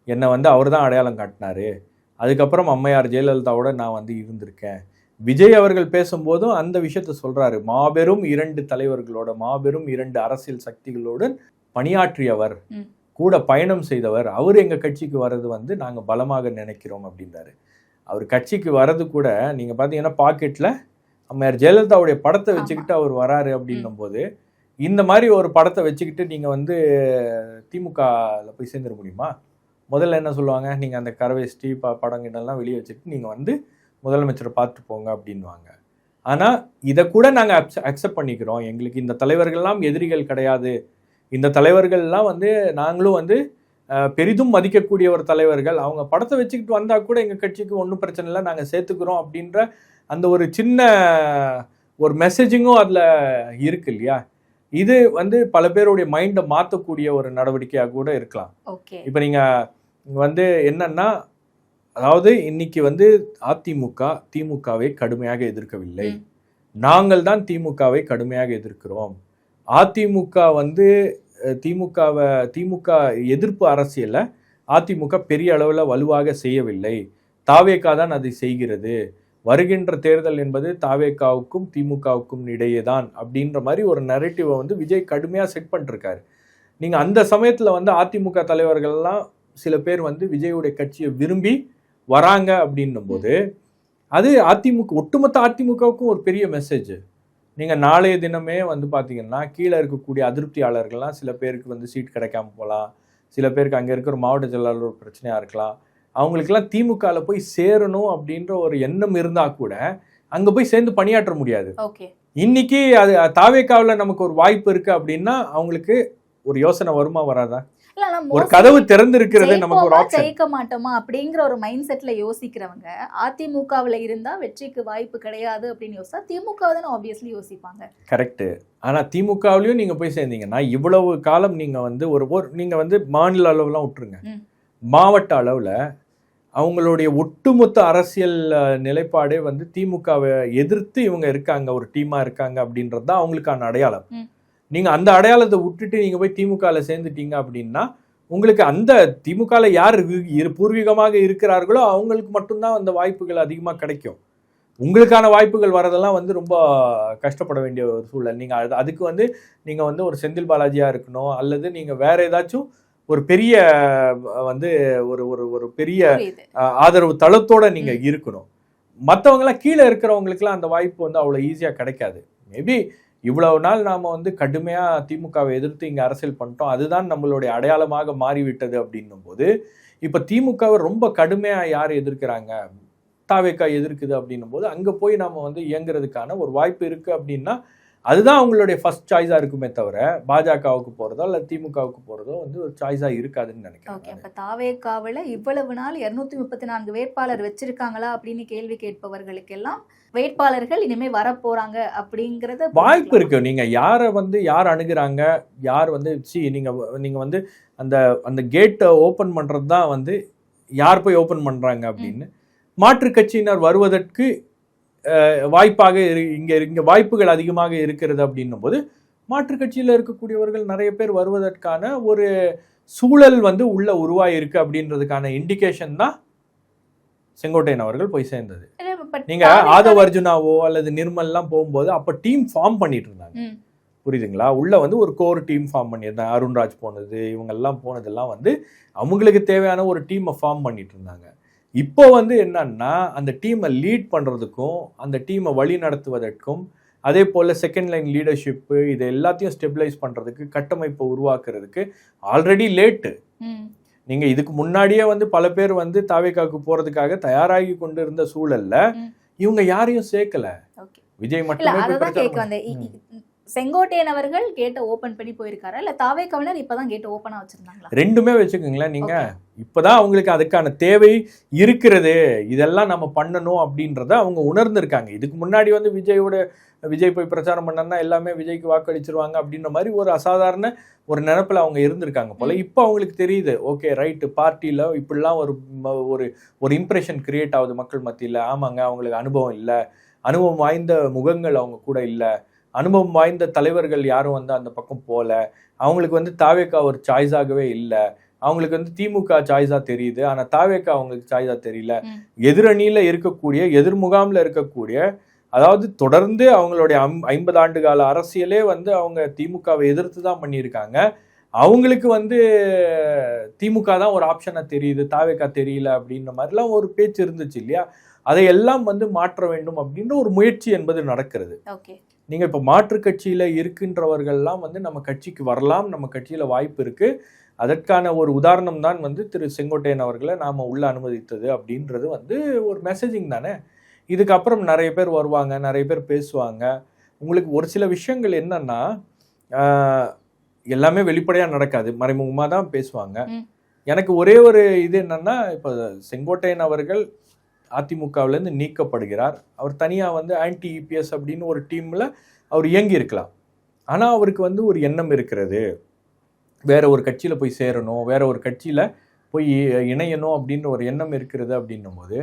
என்னை வந்து அவர் தான் அடையாளம் காட்டினாரு, அதுக்கப்புறம் அம்மையார் ஜெயலலிதாவோட நான் வந்து இருந்திருக்கேன். விஜய் அவர்கள் பேசும்போதும் அந்த விஷயத்த சொல்கிறாரு, மாபெரும் 2 தலைவர்களோட, மாபெரும் 2 அரசியல் சக்திகளோடு பணியாற்றியவர், கூட பயணம் செய்தவர், அவர் எங்கள் கட்சிக்கு வர்றது வந்து நாங்கள் பலமாக நினைக்கிறோம் அப்படின்றாரு. அவர் கட்சிக்கு வர்றது கூட நீங்கள் பார்த்தீங்கன்னா பாக்கெட்டில் அம்மையார் ஜெயலலிதாவுடைய படத்தை வச்சுக்கிட்டு அவர் வராரு அப்படின்னும் போது, இந்த மாதிரி ஒரு படத்தை வச்சுக்கிட்டு நீங்கள் வந்து திமுகவில் போய் சேர்ந்துட முடியுமா? முதல்ல என்ன சொல்லுவாங்க, நீங்கள் அந்த கரவேஷ்டி படங்கிட்டெல்லாம் வெளியே வச்சுக்கிட்டு நீங்கள் வந்து முதலமைச்சரை பார்த்துட்டு போங்க அப்படின்வாங்க. ஆனால் இதை கூட நாங்கள் அக்செப்ட் பண்ணிக்கிறோம், எங்களுக்கு இந்த தலைவர்கள்லாம் எதிரிகள் கிடையாது, இந்த தலைவர்கள்லாம் வந்து நாங்களும் வந்து பெரிதும் மதிக்கக்கூடிய ஒரு தலைவர்கள், அவங்க படத்தை வச்சுக்கிட்டு வந்தால் கூட எங்கள் கட்சிக்கு ஒன்றும் பிரச்சனை இல்லை, நாங்கள் சேர்த்துக்கிறோம் அப்படின்ற அந்த ஒரு சின்ன ஒரு மெசேஜிங்கும் அதில் இருக்கு இல்லையா? இது வந்து பல பேருடைய மைண்டை மாற்றக்கூடிய ஒரு நடவடிக்கையாக கூட இருக்கலாம். இப்போ நீங்கள் வந்து என்னன்னா, அதாவது இன்னைக்கு வந்து அதிமுக திமுகவை கடுமையாக எதிர்க்கவில்லை, நாங்கள் தான் திமுகவை கடுமையாக எதிர்க்கிறோம். அதிமுக வந்து திமுக எதிர்ப்பு அரசியலை அதிமுக பெரிய அளவில் வலுவாக செய்யவில்லை, தாவேகா தான் அதை செய்கிறது, வருகின்ற தேர்தல் என்பது தாவேகாவுக்கும் திமுகவுக்கும் இடையே தான் அப்படின்ற மாதிரி ஒரு நரேட்டிவை வந்து விஜய் கடுமையாக செட் பண்ணிருக்காரு. நீங்கள் அந்த சமயத்தில் வந்து அதிமுக தலைவர்கள்லாம் சில பேர் வந்து விஜயுடைய கட்சியை விரும்பி வராங்க அப்படின்னும் போது அது அதிமுக ஒட்டுமொத்த அதிமுகவுக்கும் ஒரு பெரிய மெசேஜ். நீங்கள் நாளைய தினமே வந்து பார்த்தீங்கன்னா கீழே இருக்கக்கூடிய அதிருப்தியாளர்கள்லாம் சில பேருக்கு வந்து சீட் கிடைக்காம போகலாம், சில பேருக்கு அங்கே இருக்கிற மாவட்ட செயலாளர் ஒரு பிரச்சனையாக இருக்கலாம். அவங்களுக்கெல்லாம் திமுகவில் போய் சேரணும் அப்படின்ற ஒரு எண்ணம் இருந்தால் கூட அங்கே போய் சேர்ந்து பணியாற்ற முடியாது. இன்னைக்கு அது தாவேக்காவில் நமக்கு ஒரு வாய்ப்பு இருக்குது அப்படின்னா அவங்களுக்கு ஒரு யோசனை வருமா வராதா? ஒரு கதவு திறந்திருக்கிறது, நமக்கு ஒரு ஆப்ஷன். ஜெயிக்க மாட்டோமா அப்படிங்கிற ஒரு மைண்ட் செட்ல யோசிக்கிறவங்க அதிமுகவில் இருந்தா வெற்றிக்கு வாய்ப்பு கிடையாது அப்படின்னு யோசிச்சா திமுக தானே ஆப்வியஸ்லி யோசிப்பாங்க. கரெக்ட். ஆனா திமுகவிலையும் நீங்க போய் சேர்ந்தீங்கன்னா இவ்வளவு காலம் நீங்க வந்து நீங்க வந்து மாநில அளவுலாம் விட்டுருங்க, மாவட்ட அளவுல அவங்களுடைய ஒட்டுமொத்த அரசியல் நிலைப்பாடே வந்து திமுகவை எதிர்த்து இவங்க இருக்காங்க, ஒரு டீமா இருக்காங்க அப்படின்றது தான் அவங்களுக்கான அடையாளம். நீங்க அந்த அடையாளத்தை விட்டுட்டு நீங்க போய் திமுகவில் சேர்ந்துட்டீங்க அப்படின்னா உங்களுக்கு அந்த திமுகவில் யார் பூர்வீகமாக இருக்கிறார்களோ அவங்களுக்கு மட்டும்தான் அந்த வாய்ப்புகள் அதிகமாக கிடைக்கும். உங்களுக்கான வாய்ப்புகள் வரதெல்லாம் வந்து ரொம்ப கஷ்டப்பட வேண்டிய ஒரு சூழல். நீங்கள் அதுக்கு வந்து நீங்கள் வந்து ஒரு செந்தில் பாலாஜியாக இருக்கணும், அல்லது நீங்கள் வேற ஏதாச்சும் ஒரு பெரிய வந்து ஒரு ஒரு ஒரு பெரிய ஆதரவு தளத்தோட நீங்கள் இருக்கணும். மற்றவங்களாம் கீழே இருக்கிறவங்களுக்குலாம் அந்த வாய்ப்பு வந்து அவ்வளோ ஈஸியாக கிடைக்காது. மேபி இவ்வளவு நாள் நாம் வந்து கடுமையாக திமுகவை எதிர்த்து இங்கே அரசியல் பண்ணிட்டோம், அதுதான் நம்மளுடைய அடையாளமாக மாறிவிட்டது அப்படின்னும் போது இப்போ திமுகவை ரொம்ப கடுமையாக யார் எதிர்க்கிறாங்க, தாவேக்கா எதிர்க்குது அப்படின்னும் போது அங்கே போய் நாம் வந்து இயங்குறதுக்கான ஒரு வாய்ப்பு இருக்குது அப்படின்னா அதுதான் அவங்களுடைய ஃபர்ஸ்ட் சாய்ஸாக இருக்குமே தவிர பாஜகவுக்கு போகிறதோ இல்லை திமுகவுக்கு போகிறதோ வந்து ஒரு சாய்ஸாக இருக்காதுன்னு நினைக்கிறேன். ஓகே, இப்போ தாவேக்காவில் இவ்வளவு நாள் 234 வேட்பாளர் வச்சிருக்காங்களா அப்படின்னு கேள்வி கேட்பவர்களுக்கெல்லாம் வேட்பாளர்கள் இனிமேல் வரப்போறாங்க அப்படிங்கிறத வாய்ப்பு இருக்கு. நீங்க யார் அணுகுறாங்க, யார் வந்து நீங்க வந்து அந்த அந்த கேட்டை ஓப்பன் பண்றது தான் வந்து யார் போய் ஓப்பன் பண்றாங்க அப்படின்னு மாற்றுக் கட்சியினர் வருவதற்கு வாய்ப்பாக இங்க வாய்ப்புகள் அதிகமாக இருக்கிறது அப்படின்னும் போது மாற்றுக் கட்சியில் இருக்கக்கூடியவர்கள் நிறைய பேர் வருவதற்கான ஒரு சூழல் வந்து உள்ள உருவாயிருக்கு அப்படின்றதுக்கான இண்டிகேஷன் தான் செங்கோட்டையன் அவர்கள் போய் சேர்ந்தது. நீங்க ஆதவ் அர்ஜுனாவோ அல்லது நிர்மல்லாம் போகும்போது அப்ப டீம் ஃபார்ம் பண்ணிட்டு இருந்தாங்க, புரியுதுங்களா? உள்ள வந்து ஒரு கோர் டீம் ஃபார்ம் பண்ணியிருந்தாங்க. அருண்ராஜ் போனது, இவங்கெல்லாம் போனதெல்லாம் வந்து அவங்களுக்கு தேவையான ஒரு டீமை ஃபார்ம் பண்ணிட்டு இருந்தாங்க. இப்போ வந்து என்னன்னா அந்த டீமை லீட் பண்றதுக்கும் அந்த டீமை வழி நடத்துவதற்கும் அதே போல செகண்ட் லைன் லீடர்ஷிப்பு இது எல்லாத்தையும் ஸ்டெபிலைஸ் பண்றதுக்கு கட்டமைப்பை உருவாக்குறதுக்கு ஆல்ரெடி லேட்டு. நீங்க இதுக்கு முன்னாடியே வந்து பல பேர் வந்து தாவேக்காவுக்கு போறதுக்காக தயாராகி கொண்டு இருந்த சூழல்ல இவங்க யாரையும் சேர்க்கல. விஜய் மட்டுமே. செங்கோட்டையன் அவர்கள் கேட்ட ஓபன் பண்ணி போயிருக்காரா இல்ல தாவேக்காவினர் இப்பதான் கேட்ட ஓபனா வச்சிருந்தாங்களா? ரெண்டுமே வச்சுக்கோங்களேன். நீங்க இப்பதான் அவங்களுக்கு அதுக்கான தேவை இருக்கிறது, இதெல்லாம் நம்ம பண்ணணும் அப்படின்றத அவங்க உணர்ந்திருக்காங்க. இதுக்கு முன்னாடி வந்து விஜய் போய் பிரச்சாரம் பண்ணா எல்லாமே விஜய்க்கு வாக்களிச்சிருவாங்க அப்படின்ற மாதிரி ஒரு அசாதாரண ஒரு நினைப்புல அவங்க இருந்திருக்காங்க போல. இப்போ அவங்களுக்கு தெரியுது, ஓகே ரைட்டு, பார்ட்டியில இப்படிலாம் ஒரு இம்ப்ரெஷன் கிரியேட் ஆகுது மக்கள் மத்தியில். ஆமாங்க, அவங்களுக்கு அனுபவம் இல்லை, அனுபவம் வாய்ந்த முகங்கள் அவங்க கூட இல்லை, அனுபவம் வாய்ந்த தலைவர்கள் யாரும் வந்து அந்த பக்கம் போல, அவங்களுக்கு வந்து தாவேக்கா ஒரு சாய்ஸாகவே இல்லை, அவங்களுக்கு வந்து திமுக சாய்ஸா தெரியுது, ஆனா தாவேக்கா அவங்களுக்கு சாய்ஸா தெரியல. எதிரணியில இருக்கக்கூடிய எதிர்முகாம்ல இருக்கக்கூடிய, அதாவது தொடர்ந்து அவங்களுடைய 50 ஆண்டு கால அரசியலே வந்து அவங்க திமுகவை எதிர்த்து தான் பண்ணியிருக்காங்க. அவங்களுக்கு வந்து திமுக தான் ஒரு ஆப்ஷனா தெரியுது, தாவேக்கா தெரியல அப்படின்ற மாதிரிலாம் ஒரு பேச்சு இருந்துச்சு இல்லையா? அதையெல்லாம் வந்து மாற்ற வேண்டும் அப்படின்ற ஒரு முயற்சி என்பது நடக்கிறது. நீங்க இப்ப மாற்று கட்சியில இருக்கின்றவர்கள்லாம் வந்து நம்ம கட்சிக்கு வரலாம், நம்ம கட்சியில வாய்ப்பு இருக்கு, அதற்கான ஒரு உதாரணம் தான் வந்து திரு செங்கோட்டையன் அவர்களை நாம உள்ள அனுமதித்தது அப்படின்றது வந்து ஒரு மெசேஜிங் தானே. இதுக்கப்புறம் நிறைய பேர் வருவாங்க, நிறைய பேர் பேசுவாங்க. உங்களுக்கு ஒரு சில விஷயங்கள் என்னன்னா எல்லாமே வெளிப்படையா நடக்காது, மறைமுகமா தான் பேசுவாங்க. எனக்கு ஒரே ஒரு இது என்னன்னா, இப்போ செங்கோட்டையன் அவர்கள் அதிமுகவிலேருந்து நீக்கப்படுகிறார். அவர் தனியாக வந்து ஆன்டி இபிஎஸ் அப்படின்னு ஒரு டீமில் அவர் இயங்கி இருக்கலாம். ஆனால் அவருக்கு வந்து ஒரு எண்ணம் இருக்கிறது, வேற ஒரு கட்சியில் போய் சேரணும், வேற ஒரு கட்சியில் போய் இணையணும் அப்படின்ற ஒரு எண்ணம் இருக்கிறது. அப்படின்னும் போது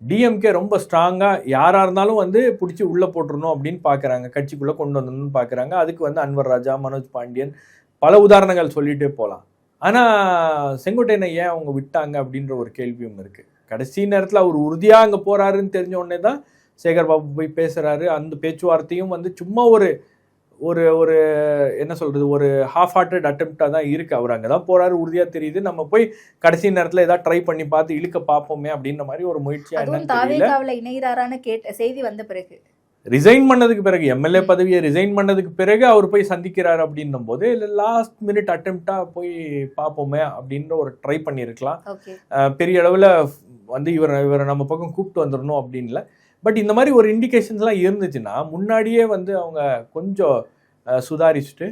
டிஎம்கே ரொம்ப ஸ்ட்ராங்காக யாராக இருந்தாலும் வந்து பிடிச்சி உள்ளே போட்டுருணும் அப்படின்னு பார்க்குறாங்க, கட்சிக்குள்ளே கொண்டு வரணும்னு பார்க்குறாங்க. அதுக்கு வந்து அன்வர் ராஜா, மனோஜ் பாண்டியன், பல உதாரணங்கள் சொல்லிகிட்டே போகலாம். ஆனால் செங்கோட்டையனை ஏன் அவங்க விட்டாங்க அப்படின்ற ஒரு கேள்வியும் இருக்குது. கடைசி நேரத்தில் அவர் உறுதியாக அங்கே போகிறாருன்னு தெரிஞ்ச உடனே தான் சேகர் பாபு போய் பேசுகிறாரு. அந்த பேச்சுவார்த்தையும் வந்து சும்மா ஒரு ஒரு என்ன சொல்கிறது, ஒரு ஹாஃப் ஹார்ட்டட் அட்டெம்ப்டாக தான் இருக்குது. அவர் அங்கே தான் போகிறாரு, உறுதியாக தெரியுது, நம்ம போய் கடைசி நேரத்தில் ஏதாவது ட்ரை பண்ணி பார்த்து இழுக்க பார்ப்போமே அப்படின்ற மாதிரி ஒரு முயற்சியாக தாவேக்காவில் இணைகிறாரான்னு கேட்ட செய்தி வந்த பிறகு ரிசைன் பண்ணதுக்கு பிறகு எம்எல்ஏ பதவியை ரிசைன் பண்ணதுக்கு பிறகு அவர் போய் சந்திக்கிறார் அப்படின்னும் போது லாஸ்ட் மினிட் அட்டெம்ப்டா போய் பார்ப்போமே அப்படின்ற ஒரு ட்ரை பண்ணியிருக்கலாம். பெரிய அளவில் வந்து இவரை நம்ம பக்கம் கூப்பிட்டு வந்துடணும் அப்படின்ல. பட் இந்த மாதிரி ஒரு இண்டிகேஷன்ஸ்லாம் இருந்துச்சுன்னா முன்னாடியே வந்து அவங்க கொஞ்சம் சுதாரிச்சுட்டு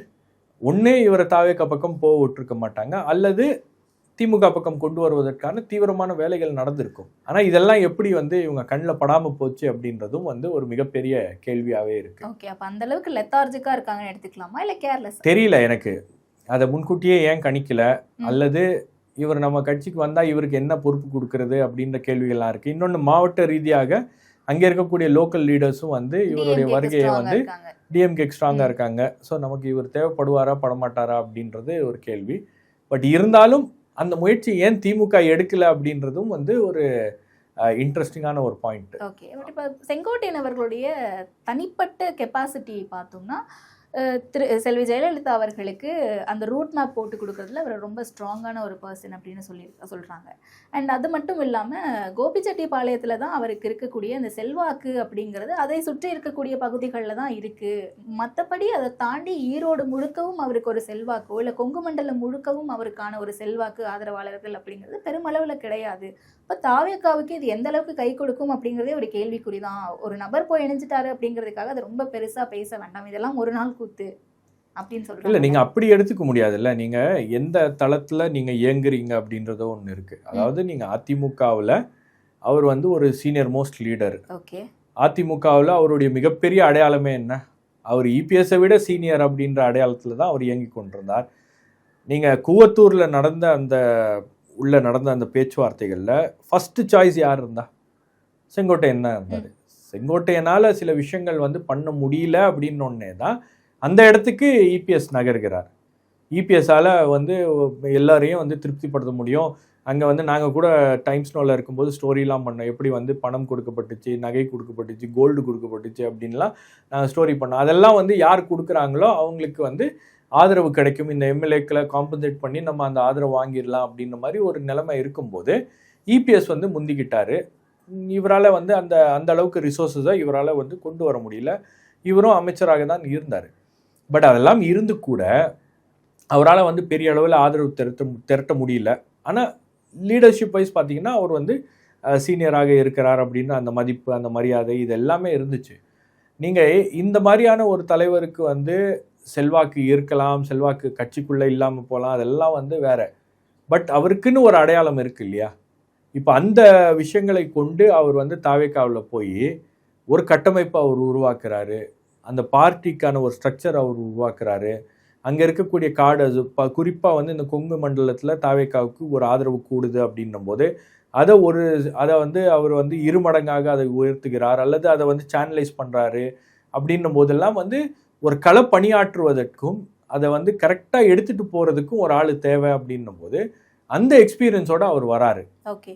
ஒன்றே இவரை தாவேக்கா பக்கம் போக விட்டுருக்க மாட்டாங்க, அல்லது திமுக பக்கம் கொண்டு வருவதற்கான தீவிரமான வேலைகள் நடந்திருக்கும். ஆனால் இதெல்லாம் எப்படி வந்து இவங்க கண்ணில் படாமல் போச்சு அப்படின்றதும் வந்து ஒரு மிகப்பெரிய கேள்வியாகவே இருக்கு. ஓகே, அப்போ அந்த அளவுக்கு லெத்தார்ஜிக்காக இருக்காங்கன்னு எடுத்துக்கலாமா இல்லை கேர்லெஸ்? தெரியல எனக்கு, அதை முன்கூட்டியே ஏன் கணிக்கல, அல்லது இவர் நம்ம கட்சிக்கு வந்தால் இவருக்கு என்ன பொறுப்பு கொடுக்கறது அப்படின்ற கேள்விகள்லாம் இருக்குது. இன்னொன்று மாவட்ட ரீதியாக அங்கே இருக்கக்கூடிய லோக்கல் லீடர்ஸும் வந்து இவருடைய வருகையை வந்து டிஎம்கேக்கு ஸ்ட்ராங்காக இருக்காங்க. ஸோ நமக்கு இவர் தேவைப்படுவாரா படமாட்டாரா அப்படின்றது ஒரு கேள்வி. பட் இருந்தாலும் அந்த முயற்சி ஏன் திமுக எடுக்கல அப்படின்றதும் வந்து ஒரு இன்ட்ரெஸ்டிங்கான ஒரு பாயிண்ட். ஓகே, இப்போ செங்கோட்டையன் அவர்களுடைய தனிப்பட்ட கெப்பாசிட்டி பார்த்தோம்னா செல்வி ஜெயலலிதா அவர்களுக்கு அந்த ரூட் மேப் போட்டு கொடுக்கறதுல அவர் ரொம்ப ஸ்ட்ராங்கான ஒரு பர்சன் அப்படின்னு சொல்கிறாங்க. அண்ட் அது மட்டும் இல்லாமல் கோபிச்செட்டிப்பாளையத்தில் தான் அவருக்கு இருக்கக்கூடிய அந்த செல்வாக்கு அப்படிங்கிறது அதை சுற்றி இருக்கக்கூடிய பகுதிகளில் தான் இருக்குது. மற்றபடி அதை தாண்டி ஈரோடு முழுக்கவும் அவருக்கு ஒரு செல்வாக்கோ இல்லை கொங்கு மண்டலம் முழுக்கவும் அவருக்கான ஒரு செல்வாக்கு ஆதரவாளர்கள் அப்படிங்கிறது பெருமளவில் கிடையாது. இப்போ தாவேக்காவுக்கு இது எந்த அளவுக்கு கை கொடுக்கும் அப்படிங்கிறதே ஒரு கேள்விக்குறி தான். ஒரு நபர் போய் இணைஞ்சிட்டாரு அப்படிங்கிறதுக்காக அது ரொம்ப பெருசாக பேச வேண்டாம், இதெல்லாம் ஒரு நாள் கூத்து அப்படின்னு சொல்றாங்க. இல்லை, நீங்கள் அப்படி எடுத்துக்க முடியாதுல்ல. நீங்கள் எந்த தளத்தில் நீங்கள் இயங்குறீங்க அப்படின்றத ஒன்று இருக்குது. அதாவது நீங்கள் அதிமுகவில் அவர் வந்து ஒரு சீனியர் மோஸ்ட் லீடர். ஓகே, அதிமுகவில் அவருடைய மிகப்பெரிய அடையாளமே என்ன? அவர் இபிஎஸ்ஸை விட சீனியர் அப்படின்ற அடையாளத்தில் தான் அவர் இயங்கி கொண்டிருந்தார். நீங்கள் கூவத்தூரில் நடந்த அந்த பேச்சுவார்த்தைகளில் ஃபஸ்ட்டு சாய்ஸ் யார் இருந்தா? செங்கோட்டையன் தான் இருந்தார். செங்கோட்டையனால் சில விஷயங்கள் வந்து பண்ண முடியல அப்படின்னொன்னே தான் அந்த இடத்துக்கு இபிஎஸ் நகர்கிறார். இபிஎஸ்ஸால் வந்து எல்லாரையும் வந்து திருப்திப்படுத்த முடியும். அங்கே வந்து நாங்கள் கூட டைம்ஸ் நோவில் இருக்கும்போது ஸ்டோரிலாம் பண்ணோம், எப்படி வந்து பணம் கொடுக்கப்பட்டுச்சு, நகை கொடுக்கப்பட்டுச்சு, கோல்டு கொடுக்கப்பட்டுச்சு அப்படின்லாம் நாங்கள் ஸ்டோரி பண்ணோம். அதெல்லாம் வந்து யார் கொடுக்குறாங்களோ அவங்களுக்கு வந்து ஆதரவு கிடைக்கும், இந்த எம்எல்ஏக்களை காம்பன்சேட் பண்ணி நம்ம அந்த ஆதரவு வாங்கிடலாம் அப்படின்ற மாதிரி ஒரு நிலைமை இருக்கும்போது இபிஎஸ் வந்து முந்திக்கிட்டாரு. இவரால் வந்து அந்த அளவுக்கு ரிசோர்ஸஸை இவரால் வந்து கொண்டு வர முடியல. இவரும் அமைச்சராக தான் இருந்தார். பட் அதெல்லாம் இருந்து கூட அவரால் வந்து பெரிய அளவில் ஆதரவு திரட்ட முடியல. ஆனால் லீடர்ஷிப் வைஸ் பார்த்தீங்கன்னா அவர் வந்து சீனியராக இருக்கிறார் அப்படின்னு அந்த மதிப்பு, அந்த மரியாதை, இது எல்லாமே இருந்துச்சு. நீங்கள் இந்த மாதிரியான ஒரு தலைவருக்கு வந்து செல்வாக்கு இருக்கலாம், செல்வாக்கு கட்சிக்குள்ளே இல்லாமல் போகலாம், அதெல்லாம் வந்து வேற. பட் அவருக்குன்னு ஒரு அடையாளம் இருக்கு இல்லையா? இப்போ அந்த விஷயங்களை கொண்டு அவர் வந்து தாவேக்காவில் போய் ஒரு கட்டமைப்பை அவர் உருவாக்குறாரு, அந்த பார்ட்டிக்கான ஒரு ஸ்ட்ரக்சர் அவர் உருவாக்குறாரு. அங்கே இருக்கக்கூடிய கார்டு அது குறிப்பாக வந்து இந்த கொங்கு மண்டலத்தில் தாவேக்காவுக்கு ஒரு ஆதரவு கூடுது அப்படின்னும் போது அதை வந்து அவர் வந்து இருமடங்காக அதை உயர்த்துகிறார், அல்லது அதை வந்து சேனலைஸ் பண்ணுறாரு. அப்படின்னும் போதெல்லாம் வந்து ஒரு கள பணியாற்றுவதற்கும் அதை வந்து கரெக்டாக எடுத்துகிட்டு போகிறதுக்கும் ஒரு ஆள் தேவை அப்படின்னும் போது அந்த எக்ஸ்பீரியன்ஸோடு அவர் வராரு. ஓகே,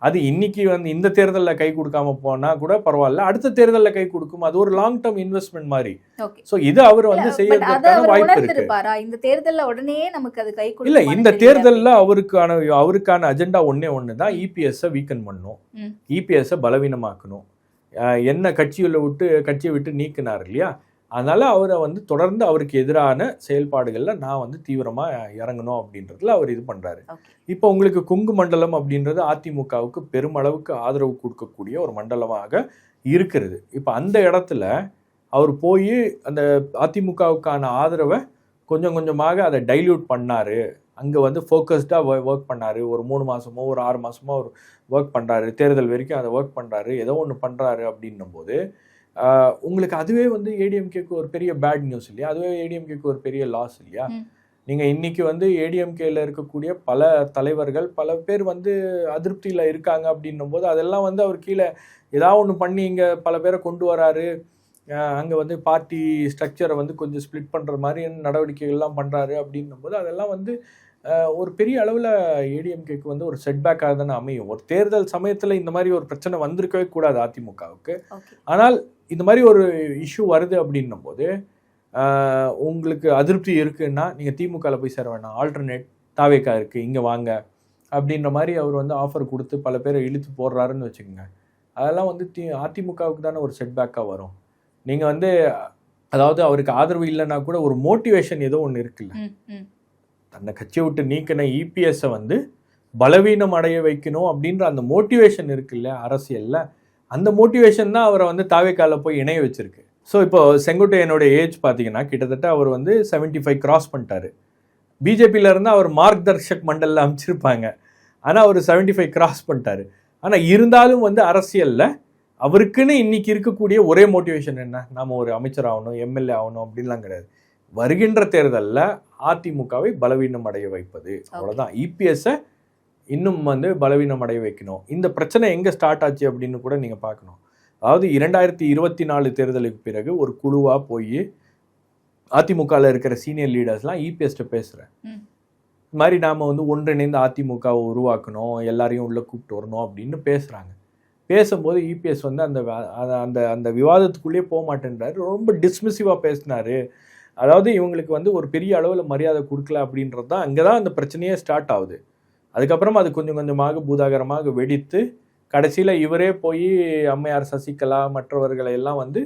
அது இன்னைக்கு வந்து இந்த தேர்தலில் கை கொடுக்காம போனால் கூட பரவாயில்ல, அடுத்த தேர்தலில் கை கொடுக்கும். அது ஒரு லாங் டேர்ம் இன்வெஸ்ட்மெண்ட் மாதிரி. ஸோ இது அவர் வந்து செய்யறதுக்கான வாய்ப்பு இருக்கு. இந்த தேர்தலில் உடனே நமக்கு அது கை இல்லை, இந்த தேர்தலில் அவருக்கான அஜெண்டா ஒன்று தான், இபிஎஸ்ஸை வீக்கன் பண்ணணும், இபிஎஸ்ஸை பலவீனமாக்கணும். என்ன கட்சியை விட்டு நீக்கினார் இல்லையா? அதனால் அவரை வந்து தொடர்ந்து அவருக்கு எதிரான செயல்பாடுகளில் நான் வந்து தீவிரமாக இறங்கணும் அப்படின்றதுல அவர் இது பண்ணுறாரு. இப்போ உங்களுக்கு கொங்கு மண்டலம் அப்படின்றது அதிமுகவுக்கு பெருமளவுக்கு ஆதரவு கொடுக்கக்கூடிய ஒரு மண்டலமாக இருக்கிறது. இப்போ அந்த இடத்துல அவர் போய் அந்த அதிமுகவுக்கான ஆதரவை கொஞ்சம் கொஞ்சமாக அதை டைல்யூட் பண்ணார். அங்கே வந்து ஃபோக்கஸ்டாக ஒர்க் பண்ணார். ஒரு 3 மாதமோ ஒரு 6 மாதமோ அவர் ஒர்க் பண்ணுறாரு, தேர்தல் வரைக்கும் அதை ஒர்க் பண்ணுறாரு, ஏதோ ஒன்று பண்ணுறாரு அப்படின்னும் போது உங்களுக்கு அதுவே வந்து ஏடிஎம்கேக்கு ஒரு பெரிய பேட் நியூஸ் இல்லையா? அதுவே ஏடிஎம்கேக்கு ஒரு பெரிய லாஸ் இல்லையா? நீங்கள் இன்றைக்கி வந்து ஏடிஎம்கேயில் இருக்கக்கூடிய பல தலைவர்கள் பல பேர் வந்து அதிருப்தியில் இருக்காங்க அப்படின்னும் போது அதெல்லாம் வந்து அவர் கீழே ஏதாவது ஒன்று பண்ணி இங்கே பல பேரை கொண்டு வராரு. அங்கே வந்து பார்ட்டி ஸ்ட்ரக்சரை வந்து கொஞ்சம் ஸ்ப்ளிட் பண்ணுற மாதிரி நடவடிக்கைகள்லாம் பண்ணுறாரு அப்படின்னும் போது அதெல்லாம் வந்து ஒரு பெரிய அளவில் ஏடிஎம்கேக்கு வந்து ஒரு செட்பேக்காக தானே அமையும். ஒரு தேர்தல் சமயத்தில் இந்த மாதிரி ஒரு பிரச்சனை வந்திருக்கவே கூடாது அதிமுகவுக்கு. ஆனால் இந்த மாதிரி ஒரு இஷ்யூ வருது அப்படின்னும் போது உங்களுக்கு அதிருப்தி இருக்குன்னா நீங்கள் திமுகவில் போய் சேர வேணாம், ஆல்டர்னேட் தாவேக்கா இருக்குது, இங்கே வாங்க அப்படின்ற மாதிரி அவர் வந்து ஆஃபர் கொடுத்து பல பேரை இழுத்து போடுறாருன்னு வச்சுக்கோங்க. அதெல்லாம் வந்து அதிமுகவுக்கு தானே ஒரு செட்பேக்காக வரும். நீங்கள் வந்து அதாவது அவருக்கு ஆதரவு இல்லைன்னா கூட ஒரு மோட்டிவேஷன் ஏதோ ஒன்று இருக்குல்ல. தன்னை கட்சியை விட்டு நீக்கின இபிஎஸ்ஸை வந்து பலவீனம் அடைய வைக்கணும் அப்படின்ற அந்த மோட்டிவேஷன் இருக்குல்ல அரசியலில், அந்த மோட்டிவேஷன் தான் அவரை வந்து தாவேக்கால போய் இணைய வச்சிருக்கு. ஸோ இப்போ செங்கோட்டையனோட ஏஜ் பார்த்தீங்கன்னா கிட்டத்தட்ட அவர் வந்து 75 கிராஸ் பண்ணிட்டாரு. பிஜேபியில இருந்து அவர் மார்க் தர்ஷக் மண்டலில் அமைச்சிருப்பாங்க, ஆனால் அவர் 75 கிராஸ் பண்ணிட்டாரு. ஆனால் இருந்தாலும் வந்து அரசியலில் அவருக்குன்னு இன்னைக்கு இருக்கக்கூடிய ஒரே மோட்டிவேஷன் என்ன, நாம் ஒரு அமைச்சர் ஆகணும், எம்எல்ஏ ஆகணும் அப்படின்லாம் கிடையாது. வருகின்ற தேர்தலில் அதிமுகவை பலவீனம் அடைய வைப்பது, அவ்வளோதான். இபிஎஸ்ஸை இன்னும் வந்து பலவீனம் அடைய வைக்கணும். இந்த பிரச்சனை எங்கே ஸ்டார்ட் ஆச்சு அப்படின்னு கூட நீங்கள் பார்க்கணும். அதாவது 2024 தேர்தலுக்கு பிறகு ஒரு குழுவாக போய் அதிமுகவில் இருக்கிற சீனியர் லீடர்ஸ்லாம் இபிஎஸ்ட்டை பேசுகிறேன், இது மாதிரி நாம் வந்து ஒன்றிணைந்து அதிமுகவை உருவாக்கணும், எல்லாரையும் உள்ளே கூப்பிட்டு வரணும் அப்படின்னு பேசுகிறாங்க. பேசும்போது இபிஎஸ் வந்து அந்த அந்த அந்த விவாதத்துக்குள்ளேயே போக மாட்டேன்றாரு, ரொம்ப டிஸ்மிசிவாக பேசினார். அதாவது இவங்களுக்கு வந்து ஒரு பெரிய அளவில் மரியாதை கொடுக்கல அப்படின்றது தான் அங்கே தான் அந்த பிரச்சனையே ஸ்டார்ட் ஆகுது. அதுக்கப்புறம் அது கொஞ்சம் கொஞ்சமாக பூதாகரமாக வெடித்து கடைசியில் இவரே போய் அம்மையார் சசிகலா மற்றவர்களை எல்லாம் வந்து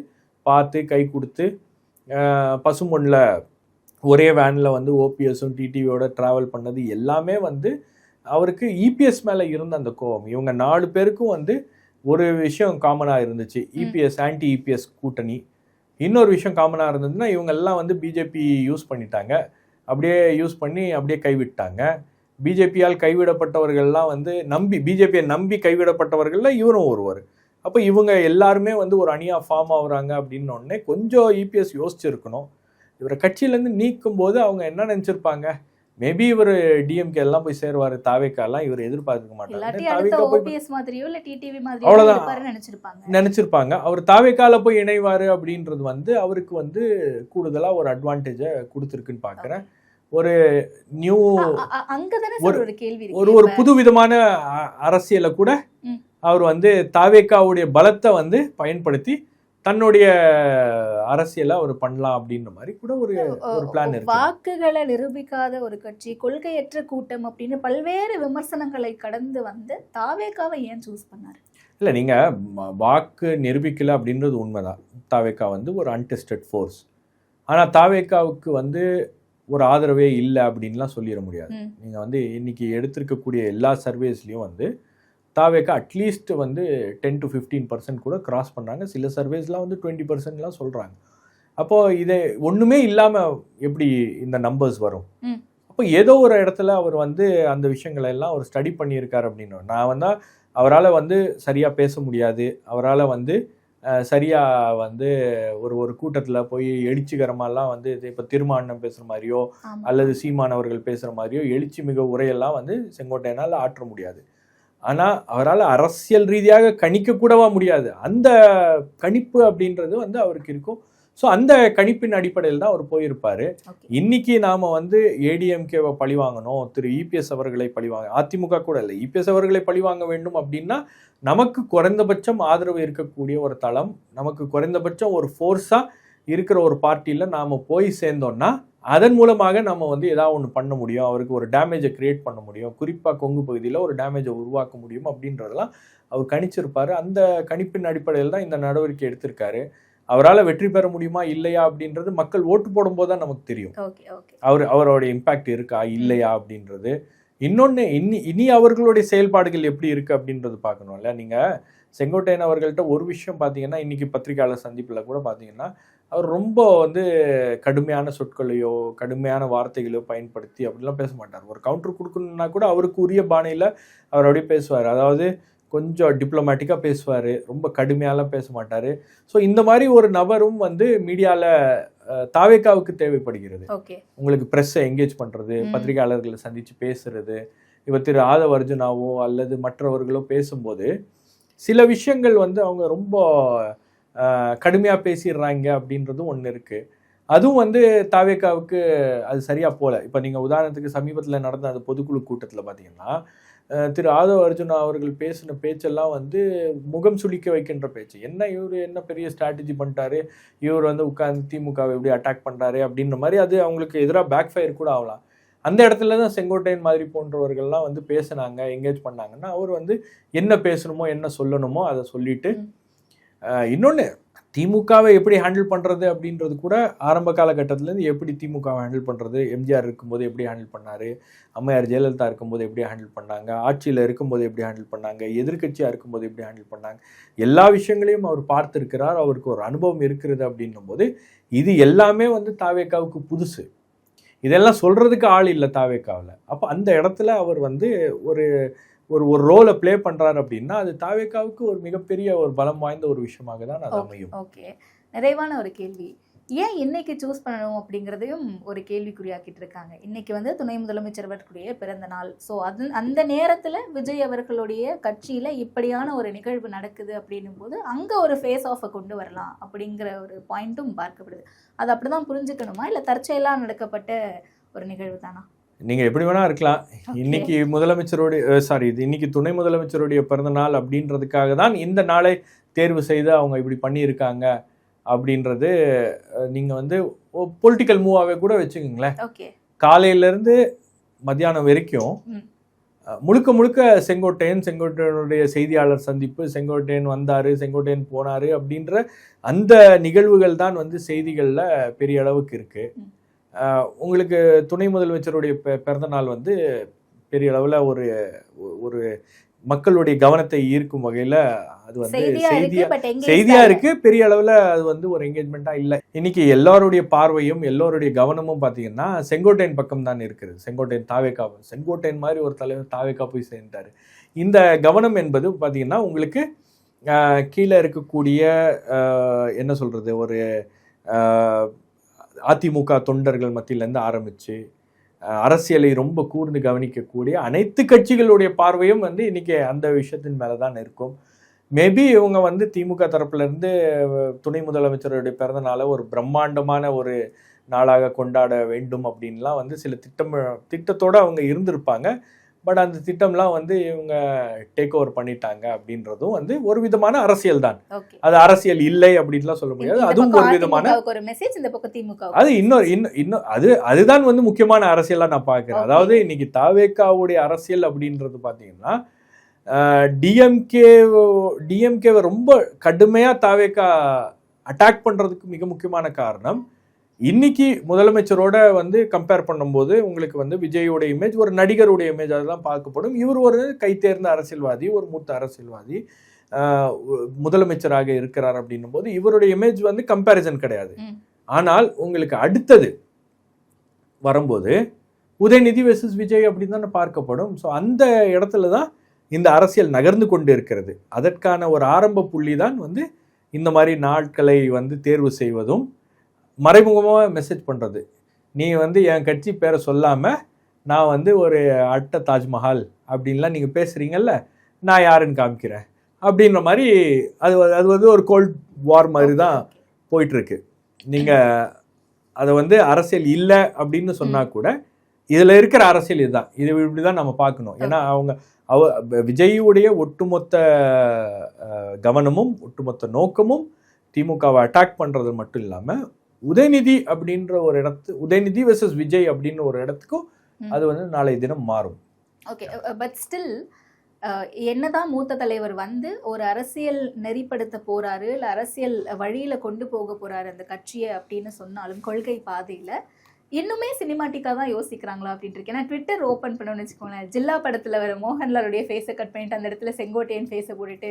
பார்த்து கை கொடுத்து பசும்பொன்னில் ஒரே வேனில் வந்து ஓபிஎஸும் டிடிவியோட ட்ராவல் பண்ணது எல்லாமே வந்து அவருக்கு இபிஎஸ் மேலே இருந்த அந்த கோபம். இவங்க 4 பேருக்கும் வந்து ஒரு விஷயம் காமனாக இருந்துச்சு, இபிஎஸ் ஆன்டி இபிஎஸ் கூட்டணி. இன்னொரு விஷயம் காமனாக இருந்ததுன்னா இவங்க எல்லாம் வந்து பிஜேபி யூஸ் பண்ணிட்டாங்க, அப்படியே யூஸ் பண்ணி அப்படியே கைவிட்டாங்க. பிஜேபியால் கைவிடப்பட்டவர்கள்லாம் வந்து பிஜேபியை நம்பி கைவிடப்பட்டவர்களில் இவரும் ஒருவர். அப்போ இவங்க எல்லாருமே வந்து ஒரு அணியாக ஃபார்ம் ஆகுறாங்க அப்படின்னு உடனே கொஞ்சம் இபிஎஸ் யோசிச்சிருக்கணும். இவரை கட்சியிலேருந்து நீக்கும் போது அவங்க என்ன நினச்சிருப்பாங்க, மேபி இவர் டிஎம்கே எல்லாம் போய் சேருவார், தாவேக்காலாம் இவர் எதிர்பார்க்க மாட்டாங்க, அவ்வளோதான் நினைச்சிருப்பாங்க. அவர் தாவேக்கால போய் இணைவார் அப்படின்றது வந்து அவருக்கு வந்து கூடுதலாக ஒரு அட்வான்டேஜை கொடுத்துருக்குன்னு பார்க்குறேன். ஒரு நியூ ஒரு புது விதமான அரசியலை கூட அவர் வந்து தாவேக்காவுடைய பலத்தை வந்து பயன்படுத்தி தன்னுடைய அரசியலை அவர் பண்ணலாம் அப்படின்ற மாதிரி கூட ஒரு பிளான் இருக்கு. வாக்குகளை நிரூபிக்காத ஒரு கட்சி, கொள்கையற்ற கூட்டம் அப்படின்னு பல்வேறு விமர்சனங்களை கடந்து வந்து தாவேக்காவை ஏன் சூஸ் பண்ணாரு? இல்லை, நீங்கள் வாக்கு நிரூபிக்கல அப்படின்றது உண்மைதான். தாவேக்கா வந்து ஒரு அன்டெஸ்டட் ஃபோர்ஸ். ஆனால் தாவேக்காவுக்கு வந்து ஒரு ஆதரவே இல்லை அப்படின்லாம் சொல்லிட முடியாது. நீங்கள் வந்து இன்னைக்கு எடுத்திருக்கக்கூடிய எல்லா சர்வேஸ்லையும் வந்து தாவேக்கா அட்லீஸ்ட் வந்து 10 to 15% கூட கிராஸ் பண்ணுறாங்க. சில சர்வேஸ்லாம் வந்து 20%லாம் சொல்கிறாங்க. அப்போது இதை ஒன்றுமே இல்லாமல் எப்படி இந்த நம்பர்ஸ் வரும்? அப்போ ஏதோ ஒரு இடத்துல அவர் வந்து அந்த விஷயங்களை எல்லாம் அவர் ஸ்டடி பண்ணியிருக்காரு அப்படின்னு. நான் வந்து அவரால் வந்து சரியாக பேச முடியாது, அவரால் வந்து சரியாக வந்து ஒரு கூட்டத்தில் போய் எழுச்சிகரமாலாம் வந்து இப்போ திருமாவளவன் பேசுகிற மாதிரியோ அல்லது சீமானவர்கள் பேசுகிற மாதிரியோ எழுச்சி மிக உரையெல்லாம் வந்து செங்கோட்டையனால் ஆற்ற முடியாது. ஆனால் அவரால் அரசியல் ரீதியாக கணிக்கக்கூடவா முடியாது. அந்த கணிப்பு அப்படின்றது வந்து அவருக்கு இருக்கும். ஸோ அந்த கணிப்பின் அடிப்படையில் தான் அவர் போயிருப்பார். இன்னைக்கு நாம் வந்து ஏடிஎம்கேவை பழிவாங்கணும், திரு இபிஎஸ் அவர்களை பழிவாங்க, அதிமுக கூட இல்லை, இபிஎஸ் அவர்களை பழிவாங்க வேண்டும் அப்படின்னா நமக்கு குறைந்தபட்சம் ஆதரவு இருக்கக்கூடிய ஒரு தளம், நமக்கு குறைந்தபட்சம் ஒரு ஃபோர்ஸாக இருக்கிற ஒரு பார்ட்டியில் நாம் போய் சேர்ந்தோன்னா அதன் மூலமாக நம்ம வந்து ஏதாவது ஒன்று பண்ண முடியும், அவருக்கு ஒரு டேமேஜை கிரியேட் பண்ண முடியும், குறிப்பாக கொங்கு பகுதியில் ஒரு டேமேஜை உருவாக்க முடியும் அப்படின்றதெல்லாம் அவர் கணிச்சிருப்பார். அந்த கணிப்பின் அடிப்படையில் தான் இந்த நடவடிக்கை எடுத்திருக்காரு. அவரால் வெற்றி பெற முடியுமா இல்லையா அப்படின்றது மக்கள் ஓட்டு போடும்போது தான் நமக்கு தெரியும், அவரோட இம்பேக்ட் இருக்கா இல்லையா அப்படின்றது. இன்னொன்று இனி அவர்களுடைய செயல்பாடுகள் எப்படி இருக்குது அப்படின்றது பார்க்கணும்ல. நீங்கள் செங்கோட்டையன் அவர்கள்ட்ட ஒரு விஷயம் பார்த்தீங்கன்னா, இன்றைக்கி பத்திரிகையாளர் சந்திப்பில் கூட பார்த்தீங்கன்னா அவர் ரொம்ப வந்து கடுமையான சொற்களையோ கடுமையான வார்த்தைகளையோ பயன்படுத்தி அப்படிலாம் பேச மாட்டார். ஒரு கவுண்டர் கொடுக்கணுன்னா கூட அவருக்கு உரிய பாணியில் அவர் அப்படியே பேசுவார். அதாவது கொஞ்சம் டிப்ளமேட்டிக்காக பேசுவார், ரொம்ப கடுமையாலாம் பேச மாட்டார். ஸோ இந்த மாதிரி ஒரு நபரும் வந்து மீடியாவில் தாவேக்காவுக்கு தேவைப்படுகிறது. உங்களுக்கு ப்ரெஸ்ஸை என்கேஜ் பண்ணுறது, பத்திரிகையாளர்களை சந்தித்து பேசுறது. இப்போ திரு ஆதவ அர்ஜுனாவோ அல்லது மற்றவர்களோ பேசும்போது சில விஷயங்கள் வந்து அவங்க ரொம்ப கடுமையாக பேசிடுறாங்க அப்படின்றதும் ஒன்று இருக்குது. அதுவும் வந்து தாவேக்காவுக்கு அது சரியாக போகல. இப்போ நீங்கள் உதாரணத்துக்கு சமீபத்தில் நடந்த அந்த பொதுக்குழு கூட்டத்தில் பார்த்தீங்கன்னா திரு ஆதவ அர்ஜுனா அவர்கள் பேசின பேச்செல்லாம் வந்து முகம் சுளிக்க வைக்கின்ற பேச்சு. இவர் என்ன பெரிய ஸ்ட்ராட்டஜி பண்ணிட்டாரு, இவர் வந்து உட்காந்து திமுகவை எப்படி அட்டாக் பண்ணுறாரு அப்படின்ற மாதிரி அது அவங்களுக்கு எதிராக பேக் ஃபயர் கூட ஆகலாம். அந்த இடத்துல தான் செங்கோட்டையன் மாதிரி போன்றவர்கள்லாம் வந்து பேசினாங்க, என்கேஜ் பண்ணாங்கன்னா அவர் வந்து என்ன பேசணுமோ என்ன சொல்லணுமோ அதை சொல்லிட்டு. இன்னொன்று திமுகவை எப்படி ஹேண்டில் பண்ணுறது அப்படின்றது கூட ஆரம்ப காலகட்டத்திலேருந்து எப்படி திமுகவை ஹேண்டில் பண்ணுறது, எம்ஜிஆர் இருக்கும்போது எப்படி ஹேண்டில் பண்ணார், அம்மையார் ஜெயலலிதா இருக்கும்போது எப்படி ஹேண்டில் பண்ணாங்க, ஆட்சியில் இருக்கும்போது எப்படி ஹேண்டில் பண்ணாங்க, எதிர்க்கட்சியாக இருக்கும்போது எப்படி ஹேண்டில் பண்ணாங்க, எல்லா விஷயங்களையும் அவர் பார்த்துருக்கிறார். அவருக்கு ஒரு அனுபவம் இருக்கிறது அப்படின்னும் போது இது எல்லாமே வந்து தாவேக்காவுக்கு புதுசு. இதெல்லாம் சொல்கிறதுக்கு ஆள் இல்லை தாவேக்காவில். அப்போ அந்த இடத்துல அவர் வந்து ஒரு ஒரு ஒரு ரோலை ப்ளே பண்ணுறாரு அப்படின்னா அது தாவேக்காவுக்கு ஒரு மிகப்பெரிய ஒரு பலம் வாய்ந்த ஒரு விஷயமாக தான் அது அமையும். ஓகே, நிறைவான ஒரு கேள்வி. ஏன் இன்னைக்கு சூஸ் பண்ணணும் அப்படிங்கிறதையும் ஒரு கேள்விக்குறியாக்கிட்டு இருக்காங்க. இன்னைக்கு வந்து துணை முதலமைச்சர் அவர்களுடைய பிறந்த நாள். ஸோ அந்த நேரத்தில் விஜய் அவர்களுடைய கட்சியில் இப்படியான ஒரு நிகழ்வு நடக்குது அப்படின்னும் போது அங்கே ஒரு ஃபேஸ் ஆஃபை கொண்டு வரலாம் அப்படிங்கிற ஒரு பாயிண்ட்டும் பார்க்கப்படுது. அது அப்படி தான் புரிஞ்சுக்கணுமா, இல்லை தற்செயலாக நடக்கப்பட்ட ஒரு நிகழ்வு தானா? நீங்கள் எப்படி வேணா இருக்கலாம். இன்னைக்கு இன்னைக்கு துணை முதலமைச்சருடைய பிறந்த நாள் அப்படின்றதுக்காக தான் இந்த நாளை தேர்வு செய்து அவங்க இப்படி பண்ணியிருக்காங்க அப்படின்றது நீங்கள் வந்து பொலிட்டிக்கல் மூவாகவே கூட வச்சுக்கோங்களேன். காலையிலேருந்து மத்தியானம் வரைக்கும் முழுக்க முழுக்க செங்கோட்டையனுடைய செய்தியாளர் சந்திப்பு, செங்கோட்டையன் வந்தார், செங்கோட்டையன் போனார் அப்படின்ற அந்த நிகழ்வுகள் தான் வந்து செய்திகளில் பெரிய அளவுக்கு இருக்குது. உங்களுக்கு துணை முதலமைச்சருடைய பிறந்த நாள் வந்து பெரிய அளவில் ஒரு மக்களுடைய கவனத்தை ஈர்க்கும் வகையில் அது வந்து செய்தியா இருக்கு. பெரிய அளவில் அது வந்து ஒரு என்கேஜ்மெண்ட்டா இல்லை. இன்னைக்கு எல்லாருடைய பார்வையும் எல்லாருடைய கவனமும் பார்த்தீங்கன்னா செங்கோட்டையன் பக்கம் தான் இருக்குது. செங்கோட்டையன் மாதிரி ஒரு தலைவர் தாவேக்கா போய் சேர்ந்தாரு. இந்த கவனம் என்பது பார்த்தீங்கன்னா உங்களுக்கு கீழே இருக்கக்கூடிய என்ன சொல்றது, ஒரு அதிமுக தொண்டர்கள் மத்தியிலேருந்து ஆரம்பித்து அரசியலை ரொம்ப கூர்ந்து கவனிக்கக்கூடிய அனைத்து கட்சிகளுடைய பார்வையும் வந்து இன்னைக்கு அந்த விஷயத்தின் மேலே தான் இருக்கும். மேபி இவங்க வந்து திமுக தரப்புலேருந்து துணை முதலமைச்சருடைய பிறந்த நாளை ஒரு பிரம்மாண்டமான ஒரு நாளாக கொண்டாட வேண்டும் அப்படின்லாம் வந்து சில திட்டத்தோடு அவங்க இருந்திருப்பாங்க. பட் அந்த திட்டம்லாம் வந்து இவங்க டேக் ஓவர் பண்ணிட்டாங்க அப்படின்றதும் வந்து ஒரு விதமான அரசியல் தான். அது அரசியல் இல்லை அப்படின்லாம் சொல்ல முடியாது. அதுவும் ஒரு விதமான அது இன்னும் அதுதான் வந்து முக்கியமான அரசியலா நான் பார்க்கிறேன். அதாவது இன்னைக்கு தாவேக்காவுடைய அரசியல் அப்படின்றது பார்த்தீங்கன்னா டிஎம்கேவை ரொம்ப கடுமையா தாவேக்கா அட்டாக் பண்றதுக்கு மிக முக்கியமான காரணம், இன்னைக்கு முதலமைச்சரோட வந்து கம்பேர் பண்ணும்போது உங்களுக்கு வந்து விஜயோட இமேஜ் ஒரு நடிகருடைய இமேஜ் அதெல்லாம் பார்க்கப்படும். இவர் ஒரு கைத்தேர்ந்த அரசியல்வாதி, ஒரு மூத்த அரசியல்வாதி, முதலமைச்சராக இருக்கிறார் அப்படின்னும் போது இவருடைய இமேஜ் வந்து கம்பேரிசன் கிடையாது. ஆனால் உங்களுக்கு அடுத்தது வரும்போது உதயநிதி வெர்சஸ் விஜய் அப்படின்னு தானே பார்க்கப்படும். ஸோ அந்த இடத்துல தான் இந்த அரசியல் நகர்ந்து கொண்டு இருக்கிறது. அதற்கான ஒரு ஆரம்ப புள்ளி தான் வந்து இந்த மாதிரி நாட்களை வந்து தேர்வு செய்வதும் மறைமுகமாக மெசேஜ் பண்ணுறது. நீ வந்து என் கட்சி பேரை சொல்லாமல் நான் வந்து ஒரு அட்ட தாஜ்மஹால் அப்படின்லாம் நீங்கள் பேசுகிறீங்கல்ல, நான் யாருன்னு காமிக்கிறேன் அப்படின்ற மாதிரி அது வந்து ஒரு கோல்ட் வார் மாதிரி தான் போயிட்டுருக்கு. நீங்கள் அதை வந்து அரசியல் இல்லை அப்படின்னு சொன்னால் கூட இதில் இருக்கிற அரசியல் இதுதான். இது இப்படி தான் நம்ம பார்க்கணும். ஏன்னா விஜயுடைய ஒட்டுமொத்த கவனமும் ஒட்டுமொத்த நோக்கமும் திமுகவை அட்டாக் பண்ணுறது மட்டும் இல்லாமல் உதயநிதி அப்படின்ற ஒரு உதயநிதி வெர்சஸ் விஜய் அப்படின்ற ஒரு இடத்துக்கும் அது வந்து நாளை தினம் மாறும். ஓகே, பட் ஸ்டில் என்னதான் மூத்த தலைவர் வந்து ஒரு அரசியல் நெறிப்படுத்த போறாரு, இல்லை அரசியல் வழியில கொண்டு போக போறாரு அந்த கட்சியை அப்படின்னு சொன்னாலும் கொள்கை பாதையில இன்னுமே சினிமாட்டிக்காக தான் யோசிக்கிறாங்களா அப்படின்ட்டு இருக்கு. ஏன்னா ட்விட்டர் ஓப்பன் பண்ணணும்னு வச்சுக்கோங்களேன், ஜில்லா படத்தில் வர மோகன்லாலுடைய ஃபேஸை கட் பண்ணிட்டு அந்த இடத்துல செங்கோட்டையன் ஃபேஸை போட்டுட்டு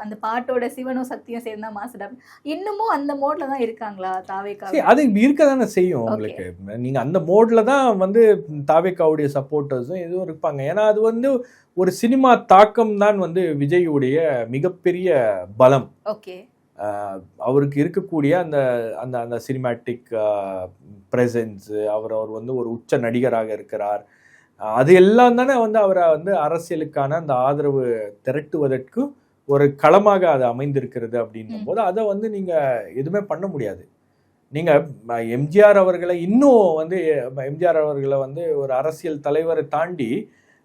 அந்த பாட்டோட சிவனும் சக்தியும் சேர்ந்தா மாசுடா, இன்னமும் அந்த மோட்ல தான் இருக்காங்களா தாவேக்கா? அது இருக்க தானே செய்யும். உங்களுக்கு நீங்கள் அந்த மோட்ல தான் வந்து தாவேக்காவுடைய சப்போர்ட்டர்ஸும் எதுவும் இருப்பாங்க. ஏன்னா அது வந்து ஒரு சினிமா தாக்கம் தான் வந்து விஜயுடைய மிகப்பெரிய பலம். ஓகே, அவருக்கு இருக்கக்கூடிய அந்த அந்த அந்த சினிமேட்டிக் ப்ரெசன்ஸு, அவர் வந்து ஒரு உச்ச நடிகராக இருக்கிறார். அது எல்லாம் தானே வந்து அவரை வந்து அரசியலுக்கான அந்த ஆதரவு திரட்டுவதற்கு ஒரு களமாக அது அமைந்திருக்கிறது. அப்படின்னும் போது அதை வந்து நீங்கள் எதுவுமே பண்ண முடியாது. நீங்கள் எம்ஜிஆர் அவர்களை எம்ஜிஆர் அவர்களை வந்து ஒரு அரசியல் தலைவரை தாண்டி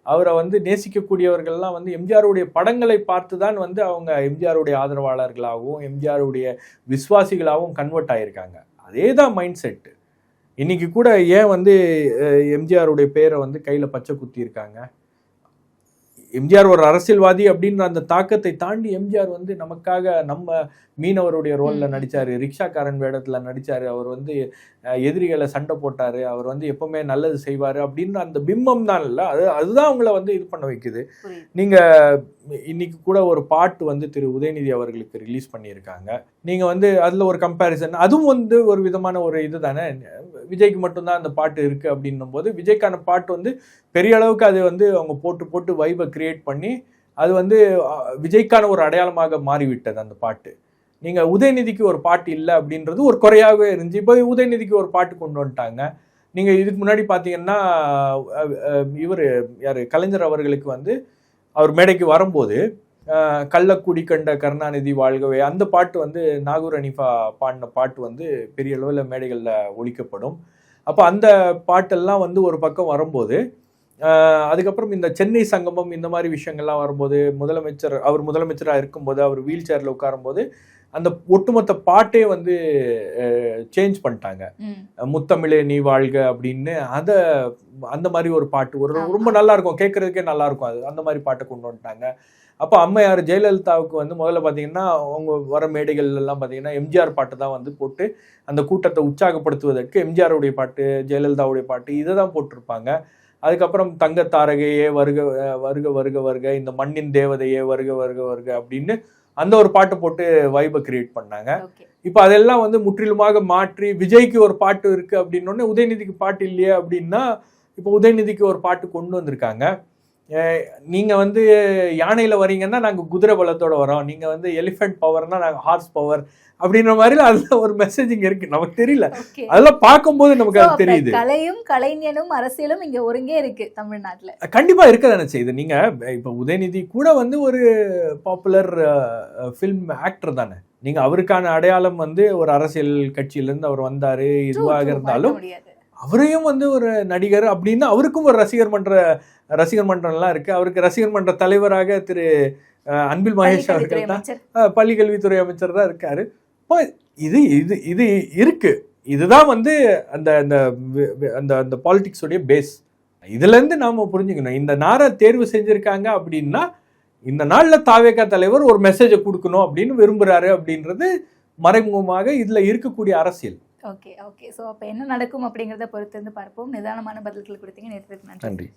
அவரை வந்து நேசிக்கக்கூடியவர்கள்லாம் வந்து எம்ஜிஆருடைய படங்களை பார்த்து தான் வந்து அவங்க எம்ஜிஆருடைய ஆதரவாளர்களாகவும் எம்ஜிஆருடைய விசுவாசிகளாகவும் கன்வெர்ட் ஆகியிருக்காங்க. அதே தான் மைண்ட் செட்டு. இன்னைக்கு கூட ஏன் வந்து எம்ஜிஆருடைய பேரை வந்து கையில் பச்சை குத்தி இருக்காங்க? எம்ஜிஆர் ஒரு அரசியல்வாதி அப்படின்ற அந்த தாக்கத்தை தாண்டி எம்ஜிஆர் வந்து நமக்காக நம்ம மீனவருடைய ரோல்ல நடிச்சாரு, ரிக்ஷாக்காரன் வேடத்துல நடிச்சாரு, அவர் வந்து எதிரிகளை சண்டை போட்டாரு, அவர் வந்து எப்பவுமே நல்லது செய்வாரு அப்படின்ற அந்த பிம்பம் தான் இல்ல, அதுதான் அவங்கள வந்து இது பண்ண வைக்குது. நீங்க இன்னைக்கு கூட ஒரு பாட்டு வந்து திரு உதயநிதி அவர்களுக்கு ரிலீஸ் பண்ணியிருக்காங்க. நீங்க வந்து அதுல ஒரு கம்பேரிசன், அதுவும் வந்து ஒரு விதமான ஒரு இதுதானே, விஜய்க்கு மட்டும்தான் அந்த பாட்டு இருக்கு அப்படின்னும் போது விஜய்க்கான பாட்டு வந்து பெரிய அளவுக்கு அது வந்து அவங்க போட்டு போட்டு வைபை கிரியேட் பண்ணி அது வந்து விஜய்க்கான ஒரு அடையாளமாக மாறிவிட்டது அந்த பாட்டு. நீங்க உதயநிதிக்கு ஒரு பாட்டு இல்லை அப்படின்றது ஒரு குறையாகவே இருந்துச்சு. இப்போ உதயநிதிக்கு ஒரு பாட்டு கொண்டு வந்துட்டாங்க. நீங்க இதுக்கு முன்னாடி பாத்தீங்கன்னா இவர் யாரு கலைஞர் அவர்களுக்கு வந்து அவர் மேடைக்கு வரும்போது கள்ளக்குடி கண்ட கருணாநிதி வாழ்கவே அந்த பாட்டு வந்து நாகூர் அனிஃபா பாடின பாட்டு வந்து பெரிய அளவில் மேடைகளில் ஒலிக்கப்படும். அப்போ அந்த பாட்டெல்லாம் வந்து ஒரு பக்கம் வரும்போது அதுக்கப்புறம் இந்த சென்னை சங்கமம் இந்த மாதிரி விஷயங்கள்லாம் வரும்போது அவர் முதலமைச்சராக இருக்கும்போது அவர் வீல் சேரில் உட்காரும்போது அந்த ஒட்டுமொத்த பாட்டே வந்து சேஞ்ச் பண்ணிட்டாங்க. முத்தமிழே நீ வாழ்க அப்படின்னு அந்த மாதிரி ஒரு பாட்டு ரொம்ப நல்லா இருக்கும், கேட்கறதுக்கே நல்லா இருக்கும், அது அந்த மாதிரி பாட்டை கொண்டு வந்துட்டாங்க. அப்போ அம்மையார் ஜெயலலிதாவுக்கு வந்து முதல்ல பார்த்தீங்கன்னா அவங்க வர மேடைகள் எல்லாம் பார்த்தீங்கன்னா எம்ஜிஆர் பாட்டு தான் வந்து போட்டு அந்த கூட்டத்தை உற்சாகப்படுத்துவதற்கு எம்ஜிஆருடைய பாட்டு, ஜெயலலிதாவுடைய பாட்டு இதை தான் போட்டிருப்பாங்க. அதுக்கப்புறம் தங்கத்தாரகையே வருக வருக வருக வருக, இந்த மண்ணின் தேவதையே வருக வருக வருக அப்படின்னு அந்த ஒரு பாட்டு போட்டு வைபை கிரியேட் பண்ணாங்க. இப்போ அதெல்லாம் வந்து முற்றிலுமாக மாற்றி விஜய்க்கு ஒரு பாட்டு இருக்கு அப்படின்னோடனே உதயநிதிக்கு பாட்டு இல்லையே அப்படின்னா இப்போ உதயநிதிக்கு ஒரு பாட்டு கொண்டு வந்திருக்காங்க. நீங்க வந்து யானையில வரீங்கன்னா நாங்க குதிரை பலத்தோட வரோம், நீங்க வந்து எலிஃபென்ட் பவர்னா நாங்க ஹார்ஸ் பவர் அப்படின்ற மாதிரி அதுல ஒரு மெசேஜிங் இருக்கு, நமக்கு தெரியல, அதெல்லாம் பார்க்கும்போது நமக்கு அது தெரியுது. கலையும் கலைஞனும் அரசியலும் இங்க ஒருங்கே இருக்கு தமிழ்நாட்டுல, கண்டிப்பா இருக்கதானே செய்யுது. நீங்க இப்ப உதயநிதி கூட வந்து ஒரு பாப்புலர் ஃபில்ம் ஆக்டர் தானே, நீங்க அவருக்கான அடையாளம் வந்து ஒரு அரசியல் கட்சியில இருந்து அவர் வந்தாரு, இதுவாக இருந்தாலும் அவரையும் வந்து ஒரு நடிகர் அப்படின்னு அவருக்கும் ஒரு ரசிகர் மன்றம்லாம் இருக்கு. அவருக்கு ரசிகர் மன்ற தலைவராக திரு அன்பில் மகேஷ் அவர்கள் தான் பள்ளிக்கல்வித்துறை அமைச்சர் தான் இருக்காரு. இது இது இது இருக்கு, இதுதான் வந்து அந்த அந்த அந்த பாலிடிக்ஸோடைய பேஸ். இதுல இருந்து நாம புரிஞ்சுக்கணும், இந்த நாரை தேர்வு செஞ்சிருக்காங்க அப்படின்னா இந்த நாள்ல தாவேகா தலைவர் ஒரு மெசேஜை கொடுக்கணும் அப்படின்னு விரும்புறாரு அப்படின்றது மறைமுகமாக இதுல இருக்கக்கூடிய அரசியல். ஓகே. ஸோ அப்போ என்ன நடக்கும் அப்படிங்கிறத பொறுத்து வந்து பார்ப்போம். நிதானமான பதில்கள் கொடுத்தீங்க, நேரத்துக்கு நன்றி.